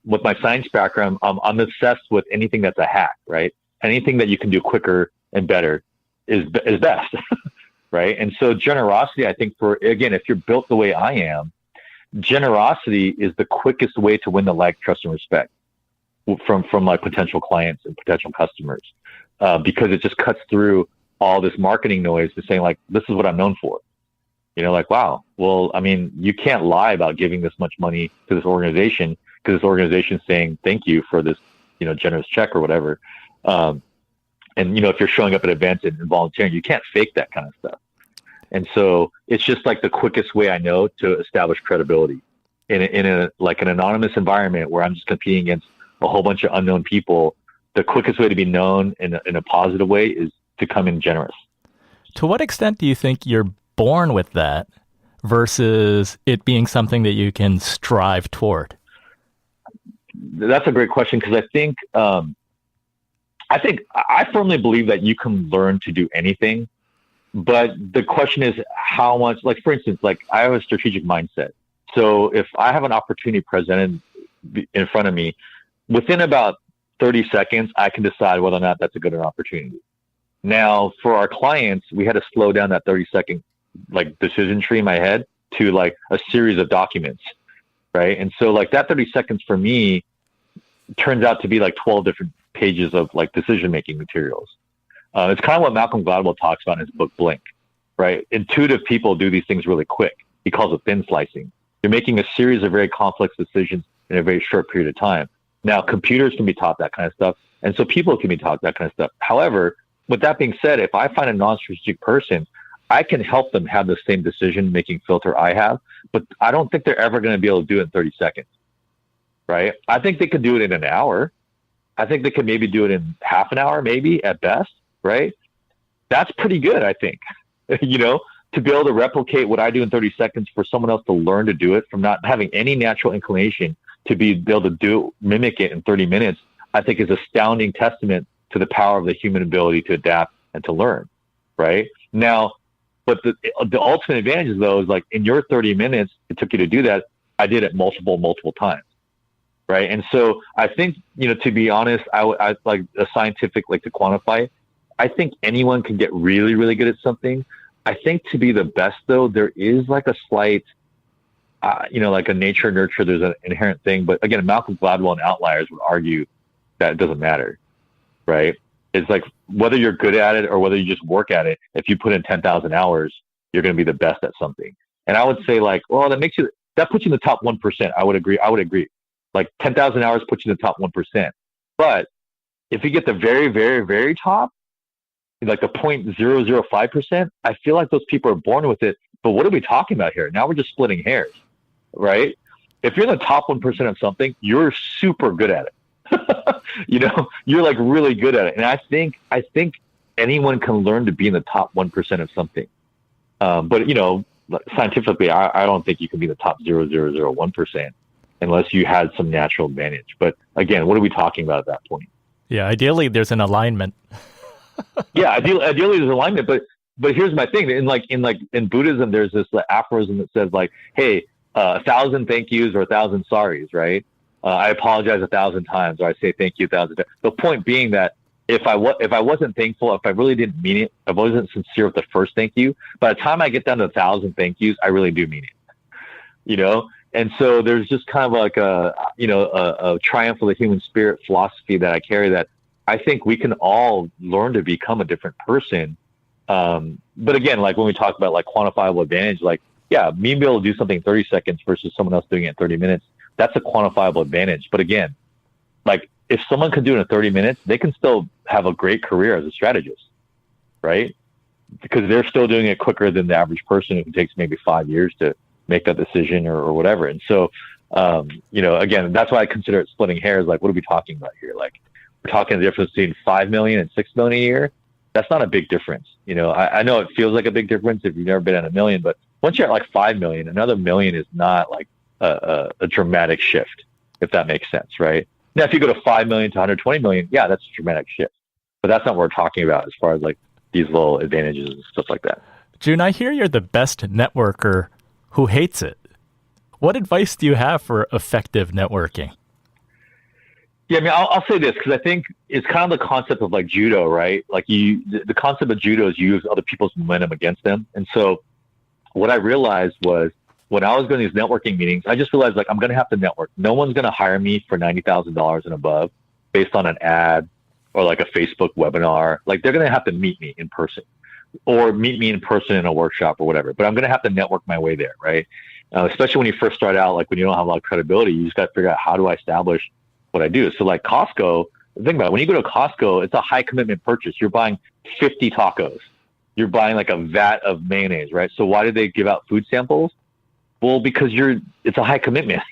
with my science background, I'm obsessed with anything that's a hack, right? Anything that you can do quicker and better is best. Right. And so generosity, I think if you're built the way I am, generosity is the quickest way to win the like, trust, and respect from like potential clients and potential customers, because it just cuts through all this marketing noise to saying like, this is what I'm known for. You know, like, wow, well, I mean, you can't lie about giving this much money to this organization because this organization is saying thank you for this, you know, generous check or whatever. And, you know, if you're showing up at events and volunteering, you can't fake that kind of stuff. And so it's just like the quickest way I know to establish credibility in an anonymous environment where I'm just competing against a whole bunch of unknown people. The quickest way to be known in a positive way is to come in generous. To what extent do you think you're born with that versus it being something that you can strive toward? That's a great question, because I firmly believe that you can learn to do anything, but the question is how much. Like for instance, like I have a strategic mindset. So if I have an opportunity presented in front of me, within about 30 seconds, I can decide whether or not that's a good opportunity. Now, for our clients, we had to slow down that 30-second like decision tree in my head to like a series of documents, right? And so like that 30 seconds for me turns out to be like 12 different pages of like decision-making materials. It's kind of what Malcolm Gladwell talks about in his book, Blink, right? Intuitive people do these things really quick. He calls it thin slicing. You're making a series of very complex decisions in a very short period of time. Now, computers can be taught that kind of stuff, and so people can be taught that kind of stuff. However, with that being said, if I find a non-strategic person, I can help them have the same decision-making filter I have, but I don't think they're ever going to be able to do it in 30 seconds, right? I think they could do it in an hour, I think they could maybe do it in half an hour, maybe at best, right? That's pretty good, I think. To be able to replicate what I do in 30 seconds for someone else to learn to do it from not having any natural inclination to be able to mimic it in 30 minutes, I think is astounding testament to the power of the human ability to adapt and to learn, right? Now, but the ultimate advantage though is like in your 30 minutes, it took you to do that. I did it multiple times, right? And so I think, to be honest, I like a scientific, like to quantify, I think anyone can get really, really good at something. I think to be the best though, there is like a slight, like a nature nurture, there's an inherent thing. But again, Malcolm Gladwell and Outliers would argue that it doesn't matter, right? It's like whether you're good at it or whether you just work at it. If you put in 10,000 hours, you're going to be the best at something. And I would say like, well, that puts you in the top 1%. I would agree. Like 10,000 hours puts you in the top 1%. But if you get the very, very, very top, like the 0.005%, I feel like those people are born with it. But what are we talking about here? Now we're just splitting hairs, right? If you're in the top 1% of something, you're super good at it. You're like really good at it. And I think anyone can learn to be in the top 1% of something. But scientifically, I don't think you can be the top 0.001% unless you had some natural advantage. But again, what are we talking about at that point? Yeah, ideally there's an alignment. Yeah, ideally there's alignment, but here's my thing. In Buddhism, there's this aphorism that says like, hey, 1,000 thank yous or 1,000 sorries, right? I apologize 1,000 times, or I say thank you 1,000 times. The point being that if I wasn't thankful, if I really didn't mean it, if I wasn't sincere with the first thank you, by the time I get down to 1,000 thank yous, I really do mean it. And so there's just kind of like a triumph of the human spirit philosophy that I carry, that I think we can all learn to become a different person. But again, like when we talk about like quantifiable advantage, like, yeah, me being able to do something in 30 seconds versus someone else doing it in 30 minutes, that's a quantifiable advantage. But again, like if someone can do it in 30 minutes, they can still have a great career as a strategist, right? Because they're still doing it quicker than the average person who takes maybe 5 years to make that decision or whatever. And so, again, that's why I consider it splitting hairs. Like, what are we talking about here? Like, we're talking the difference between 5 million and 6 million a year. That's not a big difference. I know it feels like a big difference if you've never been at a million, but once you're at like 5 million, another million is not like a dramatic shift, if that makes sense, right? Now, if you go to 5 million to 120 million, yeah, that's a dramatic shift, but that's not what we're talking about as far as like these little advantages and stuff like that. Joon, I hear you're the best networker who hates it. What advice do you have for effective networking? Yeah, I mean, I'll say this because I think it's kind of the concept of like judo, right? Like the concept of judo is you use other people's momentum against them. And so what I realized was when I was going to these networking meetings, I just realized like I'm going to have to network. No one's going to hire me for $90,000 and above based on an ad or like a Facebook webinar. Like they're going to have to meet me in person or meet me in person in a workshop or whatever. But I'm going to have to network my way there, right? Especially when you first start out, like when you don't have a lot of credibility, you just got to figure out how do I establish what I do. So like Costco, think about it. When you go to Costco, it's a high commitment purchase. You're buying 50 tacos. You're buying like a vat of mayonnaise, right? So why did they give out food samples? Well, because it's a high commitment.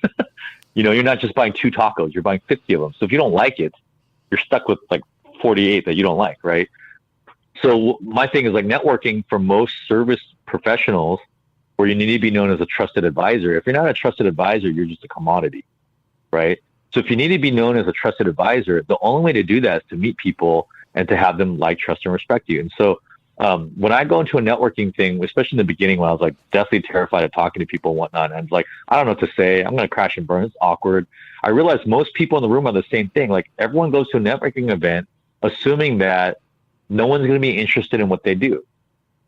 You're not just buying 2 tacos, you're buying 50 of them. So if you don't like it, you're stuck with like 48 that you don't like, right? So my thing is like networking for most service professionals where you need to be known as a trusted advisor. If you're not a trusted advisor, you're just a commodity, right? So if you need to be known as a trusted advisor, the only way to do that is to meet people and to have them like, trust, and respect you. And so when I go into a networking thing, especially in the beginning when I was like deathly terrified of talking to people and whatnot, and I was like, I don't know what to say. I'm going to crash and burn. It's awkward. I realized most people in the room are the same thing. Like everyone goes to a networking event assuming that no one's going to be interested in what they do,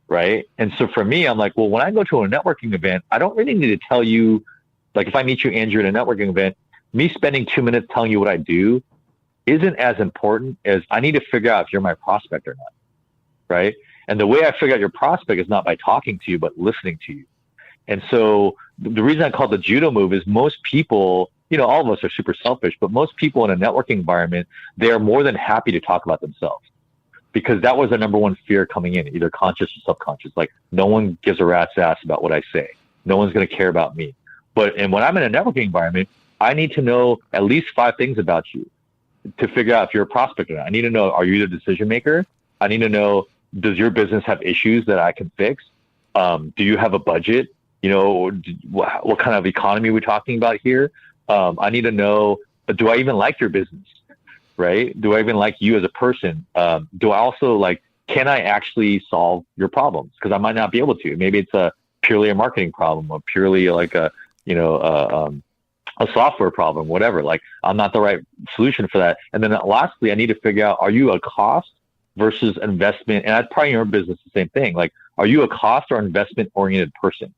right? And so for me, I'm like, well, when I go to a networking event, I don't really need to tell you, like if I meet you, Andrew, at a networking event, me spending 2 minutes telling you what I do isn't as important as I need to figure out if you're my prospect or not, right? And the way I figure out your prospect is not by talking to you, but listening to you. And so the reason I call it the judo move is most people, all of us are super selfish, but most people in a networking environment, they are more than happy to talk about themselves because that was their number one fear coming in, either conscious or subconscious. Like no one gives a rat's ass about what I say. No one's going to care about me. And when I'm in a networking environment, I need to know at least 5 things about you. to figure out if you're a prospect or not. I need to know, are you the decision maker? I need to know, does your business have issues that I can fix? Do you have a budget? What kind of economy are we talking about here? I need to know, do I even like your business? Right? Do I even like you as a person? Do I also can I actually solve your problems? Because I might not be able to. Maybe it's purely a marketing problem, or purely a software problem, whatever. I'm not the right solution for that. And then lastly, I need to figure out, are you a cost versus investment? And that's probably in your business the same thing. Are you a cost or investment oriented person?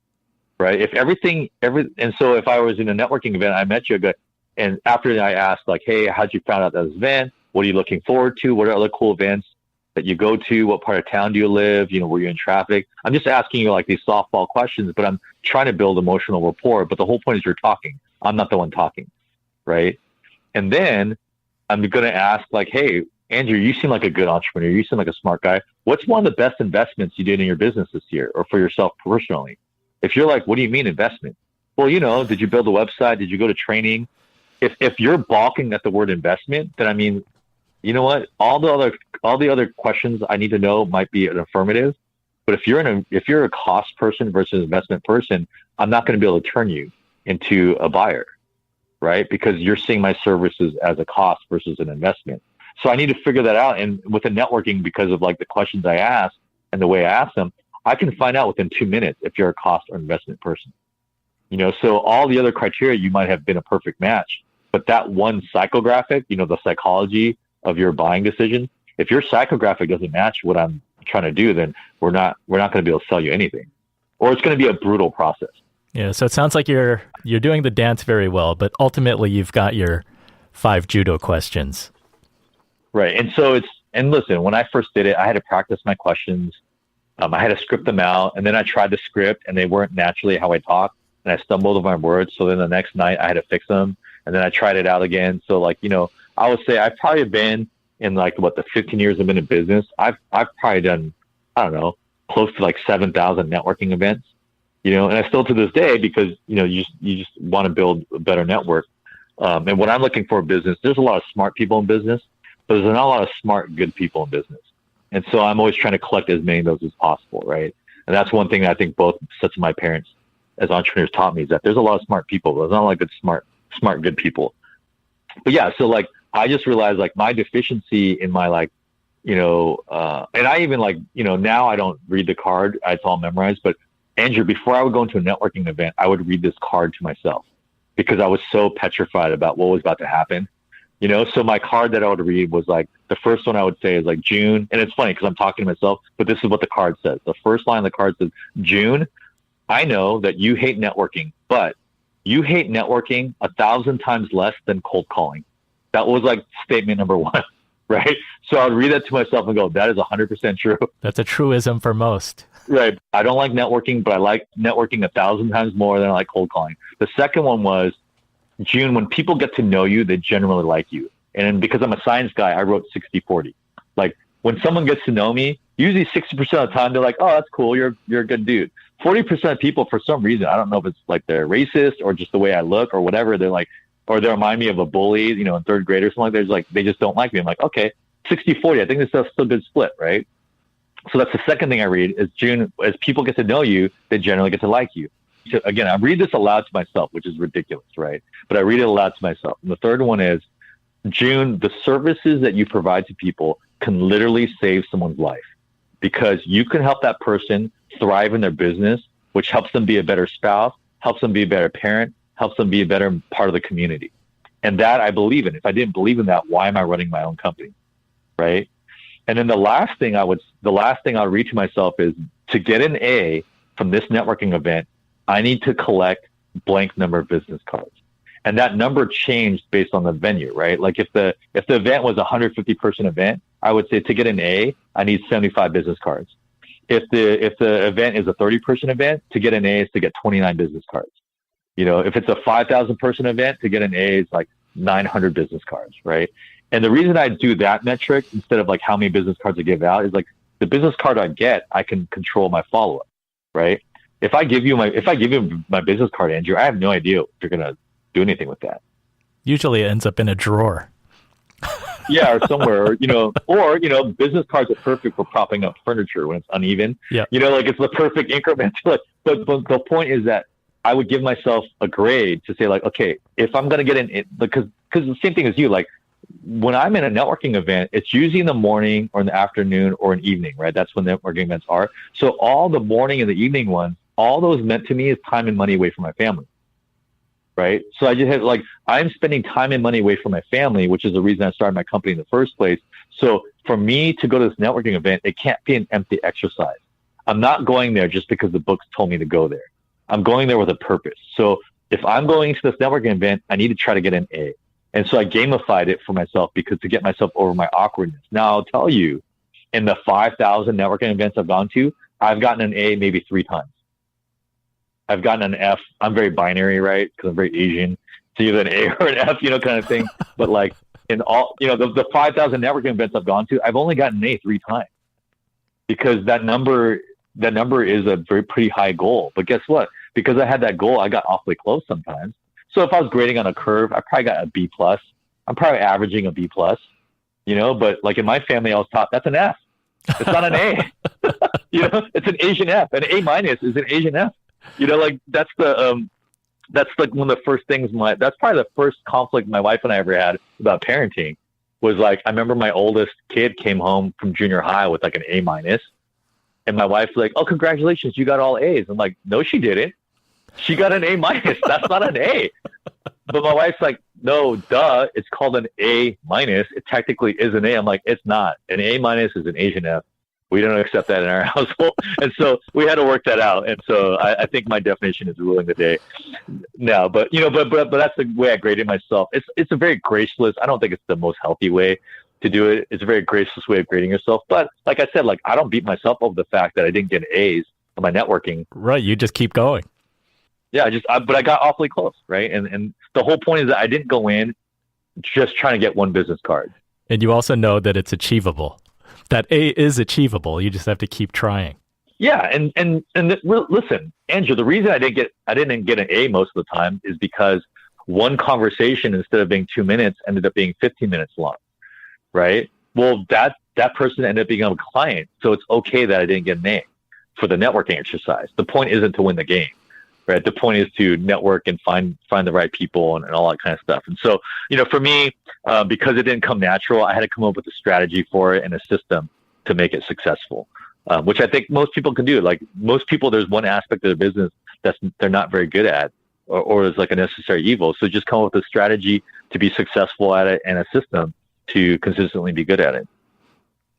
Right? And so if I was in a networking event, I met you, and after I asked hey, how'd you find out that this event? What are you looking forward to? What are other cool events that you go to? What part of town do you live? Were you in traffic? I'm just asking you these softball questions, but I'm trying to build emotional rapport. But the whole point is you're talking. I'm not the one talking. Right. And then I'm going to ask hey, Andrew, you seem like a good entrepreneur. You seem like a smart guy. What's one of the best investments you did in your business this year, or for yourself personally? If you're what do you mean investment? Well, did you build a website? Did you go to training? If you're balking at the word investment, then you know what? All the other questions I need to know might be an affirmative. But if you're a cost person versus investment person, I'm not going to be able to turn you into a buyer, right? Because you're seeing my services as a cost versus an investment. So I need to figure that out. And with the networking, because of the questions I ask and the way I ask them, I can find out within 2 minutes if you're a cost or investment person. So all the other criteria, you might have been a perfect match, but that one psychographic, the psychology of your buying decision, if your psychographic doesn't match what I'm trying to do, then we're not going to be able to sell you anything, or it's going to be a brutal process. Yeah. So it sounds like you're doing the dance very well, but ultimately you've got your 5 judo questions. Right. And listen, when I first did it, I had to practice my questions. I had to script them out, and then I tried to script and they weren't naturally how I talk, and I stumbled over my words. So then the next night I had to fix them, and then I tried it out again. So I would say I've probably been in the 15 years I've been in business. I've probably done, I don't know, close to 7,000 networking events, and I still to this day, because, you just want to build a better network. And what I'm looking for in business, there's a lot of smart people in business, but there's not a lot of smart, good people in business. And so I'm always trying to collect as many of those as possible. Right. And that's one thing that I think both sets of my parents as entrepreneurs taught me, is that there's a lot of smart people, but there's not a lot of good, smart, good people. But yeah, so I just realized my deficiency in my and I even now I don't read the card. It's all memorized. But Andrew, before I would go into a networking event, I would read this card to myself because I was so petrified about what was about to happen. So my card that I would read was the first one I would say is June. And it's funny because I'm talking to myself, but this is what the card says. The first line of the card says, June, I know that you hate networking, but you hate networking 1,000 times less than cold calling. That was statement number 1, right? So I would read that to myself and go, that is 100% true. That's a truism for most. Right. I don't like networking, but I like networking 1,000 times more than I like cold calling. The second one was, June, when people get to know you, they generally like you. And because I'm a science guy, I wrote 60-40. When someone gets to know me, usually 60% of the time, they're like, oh, that's cool. You're a good dude. 40% of people, for some reason, I don't know if it's they're racist or just the way I look or whatever, they're or they remind me of a bully, in 3rd grade or something like that. They just don't like me. I'm like, okay, 60-40. I think this is still a good split, right? So that's the second thing I read is, June, as people get to know you, they generally get to like you. So again, I read this aloud to myself, which is ridiculous, right? But I read it aloud to myself. And the third one is, June, the services that you provide to people can literally save someone's life, because you can help that person thrive in their business, which helps them be a better spouse, helps them be a better parent, helps them be a better part of the community. And that I believe in. If I didn't believe in that, why am I running my own company? Right. And then the last thing I'll read to myself is, to get an A from this networking event, I need to collect blank number of business cards. And that number changed based on the venue, right? If the event was a 150 person event, I would say to get an A, I need 75 business cards. If the event is a 30 person event, to get an A is to get 29 business cards. If it's a 5,000 person event, to get an A is 900 business cards, right? And the reason I do that metric instead of how many business cards I give out is the business card I get, I can control my follow up, right? If I give you my business card, Andrew, I have no idea if you're gonna do anything with that. Usually it ends up in a drawer. Yeah, or somewhere, business cards are perfect for propping up furniture when it's uneven. Yeah. Like it's the perfect increment. Like, but the point is that I would give myself a grade to say like, okay, if I'm gonna get because the same thing as you, like when I'm in a networking event, it's usually in the morning or in the afternoon or in evening, right? That's when networking events are. So all the morning and the evening ones, all those meant to me is time and money away from my family. Right. So I just had like, I'm spending time and money away from my family, which is the reason I started my company in the first place. So for me to go to this networking event, it can't be an empty exercise. I'm not going there just because the books told me to go there. I'm going there with a purpose. So if I'm going to this networking event, I need to try to get an A. And so I gamified it for myself because to get myself over my awkwardness. Now I'll tell you, in the 5,000 networking events I've gone to, I've gotten an A maybe 3 times. I've gotten an F. I'm very binary, right? Because I'm very Asian. It's either an A or an F, kind of thing. But like in all, the 5,000 networking events I've gone to, I've only gotten an A 3 times because that number is a pretty high goal. But guess what? Because I had that goal, I got awfully close sometimes. So if I was grading on a curve, I probably got a B plus. I'm probably averaging a B plus, but like in my family, I was taught that's an F. It's not an A. It's an Asian F. An A minus is an Asian F. Like that's like one of the first things that's probably the first conflict my wife and I ever had about parenting was like, I remember my oldest kid came home from junior high with like an A minus and my wife's like, oh, congratulations, you got all A's. I'm like, no, she didn't. She got an A minus. That's not an A. But my wife's like, no, duh. It's called an A minus. It technically is an A. I'm like, it's not. An A minus is an Asian F. We don't accept that in our household. And so we had to work that out. And so I think my definition is ruling the day now. But, but that's the way I graded myself. It's a very graceless, I don't think it's the most healthy way to do it. It's a very graceless way of grading yourself. But like I said, like I don't beat myself over the fact that I didn't get A's on my networking. Right. You just keep going. Yeah, but I got awfully close, right? And the whole point is that I didn't go in just trying to get one business card. And you also know that it's achievable. That A is achievable. You just have to keep trying. Yeah, listen, Andrew. The reason I didn't get an A most of the time is because one conversation instead of being 2 minutes ended up being 15 minutes long, right? Well, that person ended up being a client, so it's okay that I didn't get an A for the networking exercise. The point isn't to win the game. Right. The point is to network and find the right people and all that kind of stuff. And so, for me, because it didn't come natural, I had to come up with a strategy for it and a system to make it successful, which I think most people can do. Like most people, there's one aspect of their business they're not very good at or is like a necessary evil. So just come up with a strategy to be successful at it and a system to consistently be good at it.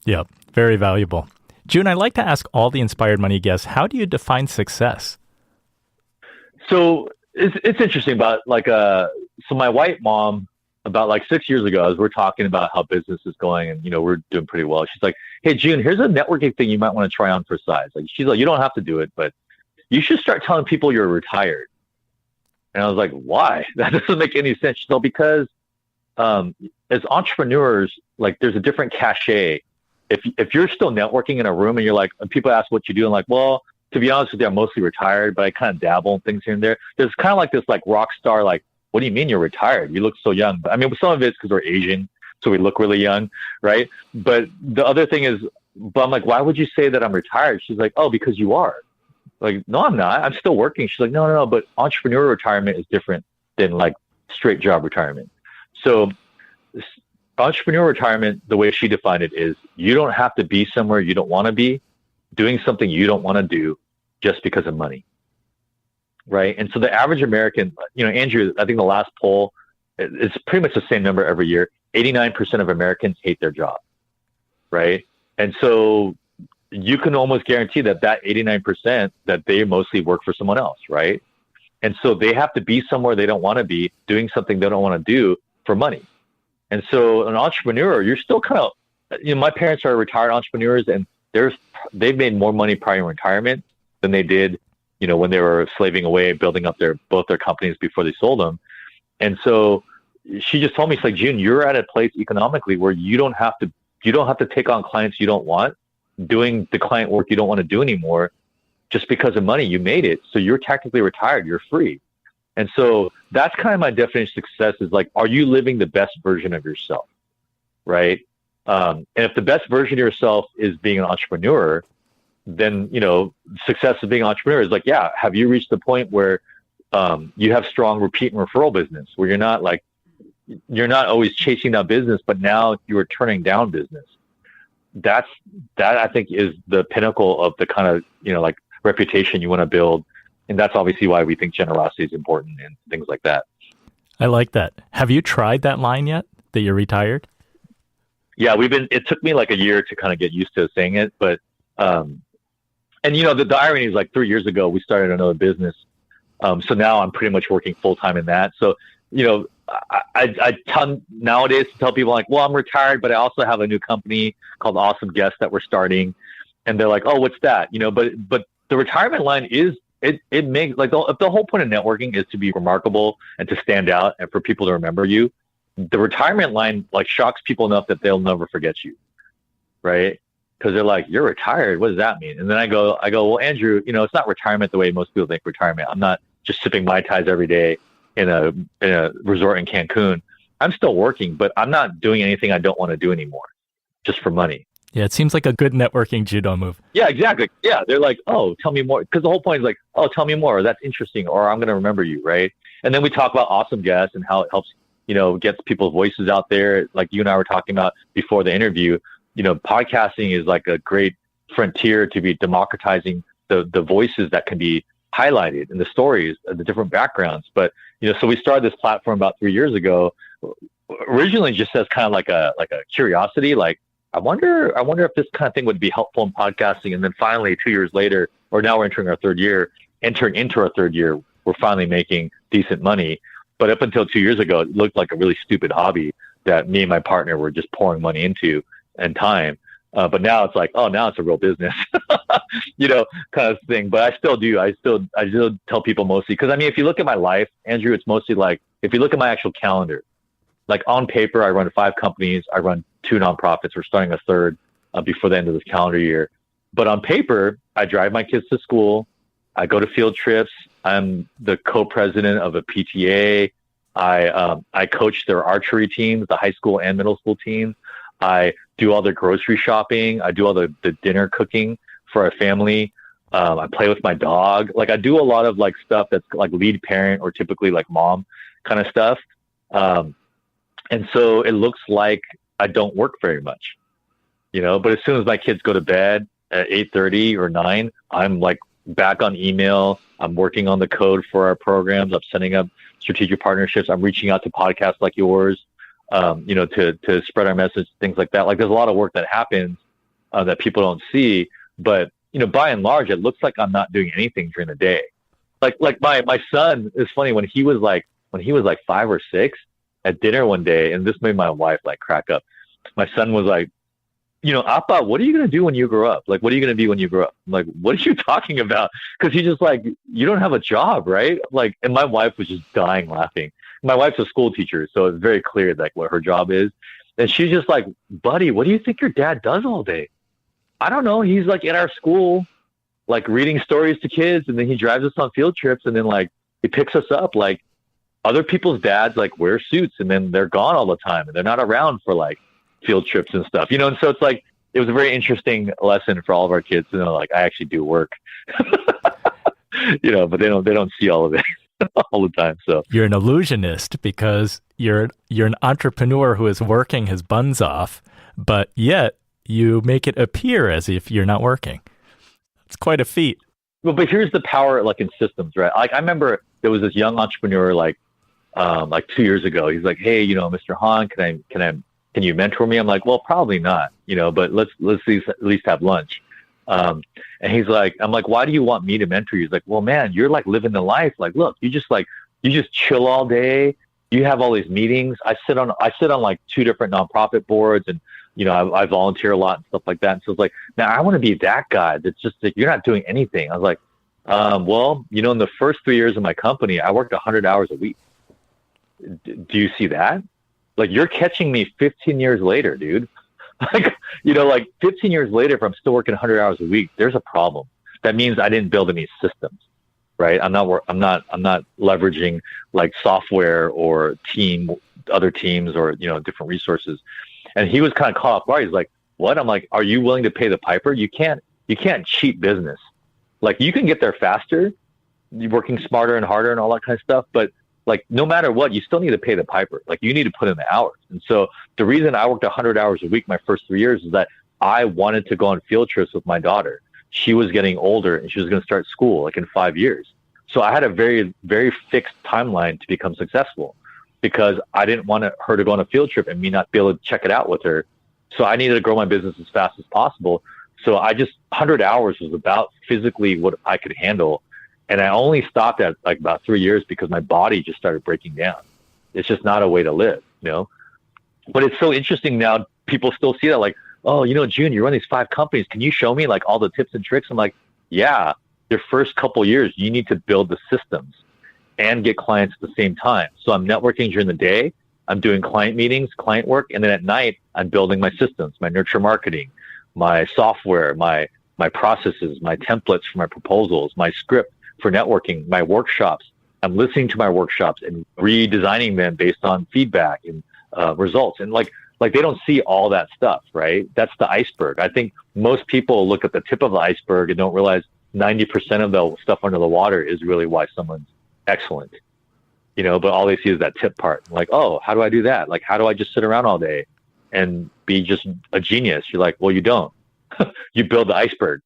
Yeah, very valuable. Joon, I'd like to ask all the Inspired Money guests, how do you define success? So it's interesting about like, so my white mom about like 6 years ago, as we're talking about how business is going and, we're doing pretty well. She's like, hey, Joon, here's a networking thing you might want to try on for size. Like, she's like, you don't have to do it, but you should start telling people you're retired. And I was like, why? That doesn't make any sense. She's like, because, as entrepreneurs, like there's a different cachet. If you're still networking in a room and you're like, and people ask what you do, and like, well, to be honest with you, I'm mostly retired, but I kind of dabble in things here and there. There's kind of like this like rock star, like, what do you mean you're retired? You look so young. But I mean, some of it's because we're Asian, so we look really young, right? But the other thing is, but I'm like, why would you say that I'm retired? She's like, oh, because you are. Like, no, I'm not. I'm still working. She's like, no. But entrepreneurial retirement is different than like straight job retirement. So entrepreneurial retirement, the way she defined it is you don't have to be somewhere you don't want to be, doing something you don't want to do just because of money. Right. And so the average American, Andrew, I think the last poll, it's pretty much the same number every year. 89% of Americans hate their job. Right. And so you can almost guarantee that 89% that they mostly work for someone else. Right. And so they have to be somewhere they don't want to be, doing something they don't want to do for money. And so an entrepreneur, you're still kind of, my parents are retired entrepreneurs and they've made more money prior to retirement than they did, when they were slaving away, building up both their companies before they sold them. And so she just told me, it's like, Joon, you're at a place economically where you don't have to take on clients you don't want, doing the client work you don't want to do anymore, just because of money. You made it. So you're technically retired. You're free. And so that's kind of my definition of success is like, are you living the best version of yourself? right? And if the best version of yourself is being an entrepreneur, then, success of being an entrepreneur is like, yeah, have you reached the point where you have strong repeat and referral business where you're not always chasing that business, but now you are turning down business. That I think is the pinnacle of the kind of, like reputation you want to build. And that's obviously why we think generosity is important and things like that. I like that. Have you tried that line yet that you're retired? Yeah, it took me like a year to kind of get used to saying it, but, and the irony is like 3 years ago, we started another business. So now I'm pretty much working full time in that. So, I tend nowadays to tell people like, well, I'm retired, but I also have a new company called Awesome Guest that we're starting. And they're like, oh, what's that? But the retirement line is, it makes like the whole point of networking is to be remarkable and to stand out and for people to remember you. The retirement line like shocks people enough that they'll never forget you. Right. Cause they're like, you're retired. What does that mean? And then I go, well, Andrew, it's not retirement the way most people think retirement. I'm not just sipping Mai Tais every day in a resort in Cancun. I'm still working, but I'm not doing anything I don't want to do anymore just for money. Yeah, it seems like a good networking judo move. Yeah, exactly. Yeah, they're like, oh, tell me more. Because the whole point is like, oh, tell me more. That's interesting. Or I'm going to remember you, right? And then we talk about Awesome Guests and how it helps, gets people's voices out there. Like you and I were talking about before the interview, podcasting is like a great frontier to be democratizing the voices that can be highlighted in the stories, the different backgrounds. But, so we started this platform about 3 years ago, originally just as kind of like a curiosity, like, I wonder if this kind of thing would be helpful in podcasting. And then finally 2 years later, or now we're entering into our third year, we're finally making decent money. But up until 2 years ago, it looked like a really stupid hobby that me and my partner were just pouring money into and time. But now it's like, oh, now it's a real business, kind of thing. But I still tell people mostly, because I mean, if you look at my life, Andrew, it's mostly like, if you look at my actual calendar, like on paper, I run 5 companies, I run 2 nonprofits. We're starting a third before the end of this calendar year. But on paper, I drive my kids to school. I go to field trips. I'm the co-president of a PTA. I coach their archery teams, the high school and middle school teams. I do all the grocery shopping. I do all the dinner cooking for our family. I play with my dog. Like I do a lot of like stuff that's like lead parent or typically like mom kind of stuff. And so it looks like I don't work very much, but as soon as my kids go to bed at 8:30 or 9, I'm like back on email. I'm working on the code for our programs. I'm setting up strategic partnerships. I'm reaching out to podcasts like yours, to spread our message, things like that. Like there's a lot of work that happens that people don't see, but by and large, it looks like I'm not doing anything during the day. Like my son is funny when he was like 5 or 6 at dinner one day, and this made my wife like crack up. My son was like, Appa, what are you going to do when you grow up? Like, what are you going to be when you grow up? I'm like, what are you talking about? Because he's just like, you don't have a job, right? Like, and my wife was just dying laughing. My wife's a school teacher, so it's very clear like what her job is. And she's just like, buddy, what do you think your dad does all day? I don't know. He's like at our school, like reading stories to kids, and then he drives us on field trips, and then like he picks us up. Like other people's dads like wear suits, and then they're gone all the time, and they're not around for like field trips and stuff, and so it's like it was a very interesting lesson for all of our kids to know like I actually do work. But they don't see all of it all the time. So you're an illusionist because you're an entrepreneur who is working his buns off, but yet you make it appear as if you're not working. It's quite a feat. Well, but here's the power like in systems, right? Like I remember there was this young entrepreneur like 2 years ago. He's like, hey, Mr. Han, can you mentor me? I'm like, well, probably not, but let's at least have lunch. And he's like, I'm like, why do you want me to mentor you? He's like, well, man, you're like living the life. Like, look, you just chill all day. You have all these meetings. I sit on like 2 different nonprofit boards, and I volunteer a lot and stuff like that. And so it's like, now I want to be that guy that's just like, you're not doing anything. I was like, well, in the first 3 years of my company, I worked 100 hours a week. Do you see that? Like you're catching me 15 years later, dude. Like 15 years later, if I'm still working 100 hours a week, there's a problem. That means I didn't build any systems, right? I'm not leveraging like software or other teams or, different resources. And he was kind of caught off guard. He's like, what? I'm like, are you willing to pay the piper? You can't cheat business. Like, you can get there faster, you're working smarter and harder and all that kind of stuff. But like, no matter what, you still need to pay the piper. Like, you need to put in the hours. And so the reason I worked 100 hours a week my first 3 years is that I wanted to go on field trips with my daughter. She was getting older and she was going to start school like in 5 years. So I had a very, very fixed timeline to become successful, because I didn't want her to go on a field trip and me not be able to check it out with her. So I needed to grow my business as fast as possible. So 100 hours was about physically what I could handle. And I only stopped at like about 3 years because my body just started breaking down. It's just not a way to live, you know? But it's so interesting now. People still see that, like, oh, you know, Joon, you run these 5 companies. Can you show me like all the tips and tricks? I'm like, yeah, your first couple years, you need to build the systems and get clients at the same time. So I'm networking during the day. I'm doing client meetings, client work. And then at night, I'm building my systems, my nurture marketing, my software, my processes, my templates for my proposals, my script for networking, my workshops. I'm listening to my workshops and redesigning them based on feedback and results. And like they don't see all that stuff, right? That's the iceberg. I think most people look at the tip of the iceberg and don't realize 90% of the stuff under the water is really why someone's excellent, you know, but all they see is that tip part. Like, oh, how do I do that? Like, how do I just sit around all day and be just a genius? You're like, well, you don't. You build the iceberg.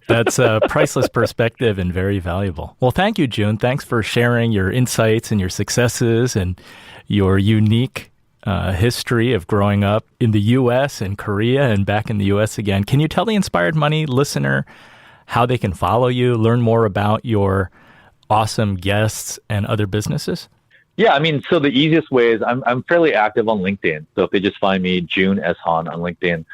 That's a priceless perspective and very valuable. Well, thank you, Joon. Thanks for sharing your insights and your successes and your unique history of growing up in the U.S. and Korea and back in the U.S. again. Can you tell the Inspired Money listener how they can follow you, learn more about your awesome guests and other businesses? Yeah, I mean, so the easiest way is I'm fairly active on LinkedIn. So if they just find me, Joon S Han on LinkedIn,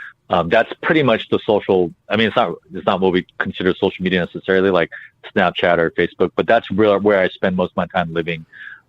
that's pretty much the social. I mean, it's not what we consider social media necessarily, like Snapchat or Facebook, but that's really where I spend most of my time living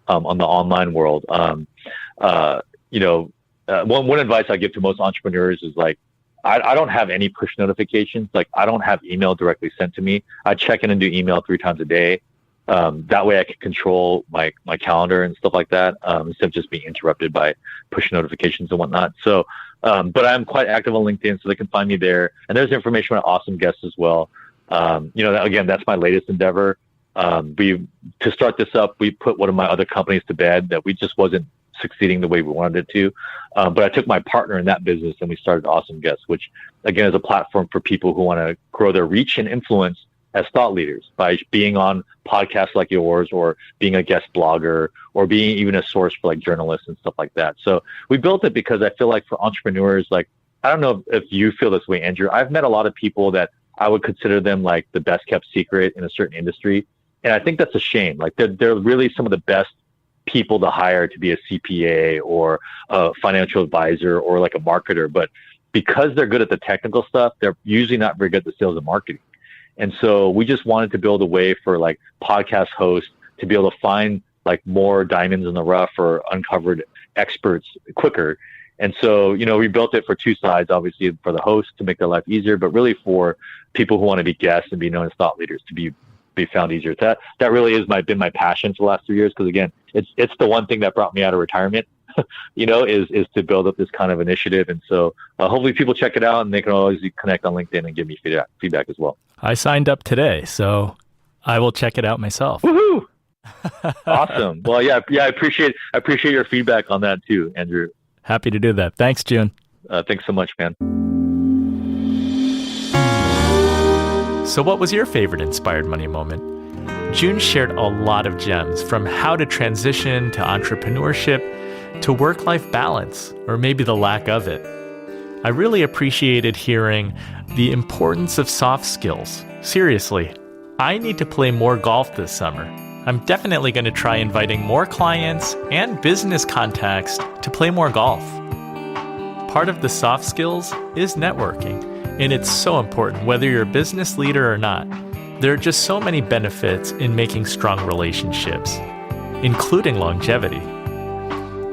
on the online world. You know, one advice I give to most entrepreneurs is like, I don't have any push notifications. Like, I don't have email directly sent to me. I check in and do email 3 times a day. That way I can control my calendar and stuff like that, instead of just being interrupted by push notifications and whatnot. So, but I'm quite active on LinkedIn, so they can find me there. And there's information on awesome guests as well. You know, again, that's my latest endeavor. To start this up, we put one of my other companies to bed that we just wasn't succeeding the way we wanted it to. But I took my partner in that business and we started Awesome Guests, which again is a platform for people who want to grow their reach and influence as thought leaders by being on podcasts like yours, or being a guest blogger, or being even a source for like journalists and stuff like that. So we built it because I feel like for entrepreneurs, like, I don't know if you feel this way, Andrew. I've met a lot of people that I would consider them like the best kept secret in a certain industry. And I think that's a shame. Like, they're really some of the best people to hire to be a CPA or a financial advisor or like a marketer. But because they're good at the technical stuff, they're usually not very good at the sales and marketing. And so we just wanted to build a way for like podcast hosts to be able to find like more diamonds in the rough or uncovered experts quicker. And so, you know, we built it for 2 sides, obviously for the host to make their life easier, but really for people who want to be guests and be known as thought leaders to be found easier. That really is been my passion for the last 3 years. Cause again, it's the one thing that brought me out of retirement, you know, is to build up this kind of initiative. And so hopefully people check it out, and they can always connect on LinkedIn and give me feedback as well. I signed up today, so I will check it out myself. Woohoo! Awesome. Well, yeah, I appreciate your feedback on that too, Andrew. Happy to do that. Thanks, Joon. Thanks so much, man. So what was your favorite Inspired Money moment? Joon shared a lot of gems, from how to transition to entrepreneurship to work-life balance, or maybe the lack of it. I really appreciated hearing the importance of soft skills. Seriously, I need to play more golf this summer. I'm definitely going to try inviting more clients and business contacts to play more golf. Part of the soft skills is networking, and it's so important whether you're a business leader or not. There are just so many benefits in making strong relationships, including longevity.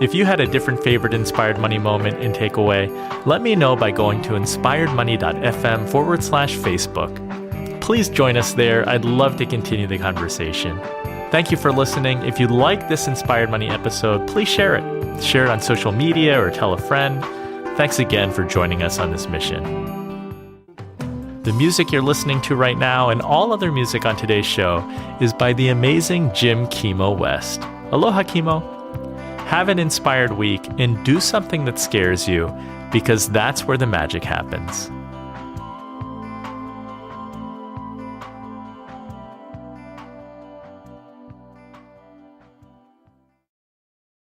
If you had a different favorite Inspired Money moment and takeaway, let me know by going to inspiredmoney.fm/Facebook. Please join us there. I'd love to continue the conversation. Thank you for listening. If you like this Inspired Money episode, please share it. Share it on social media or tell a friend. Thanks again for joining us on this mission. The music you're listening to right now and all other music on today's show is by the amazing Jim Kimo West. Aloha, Kimo. Have an inspired week and do something that scares you, because that's where the magic happens.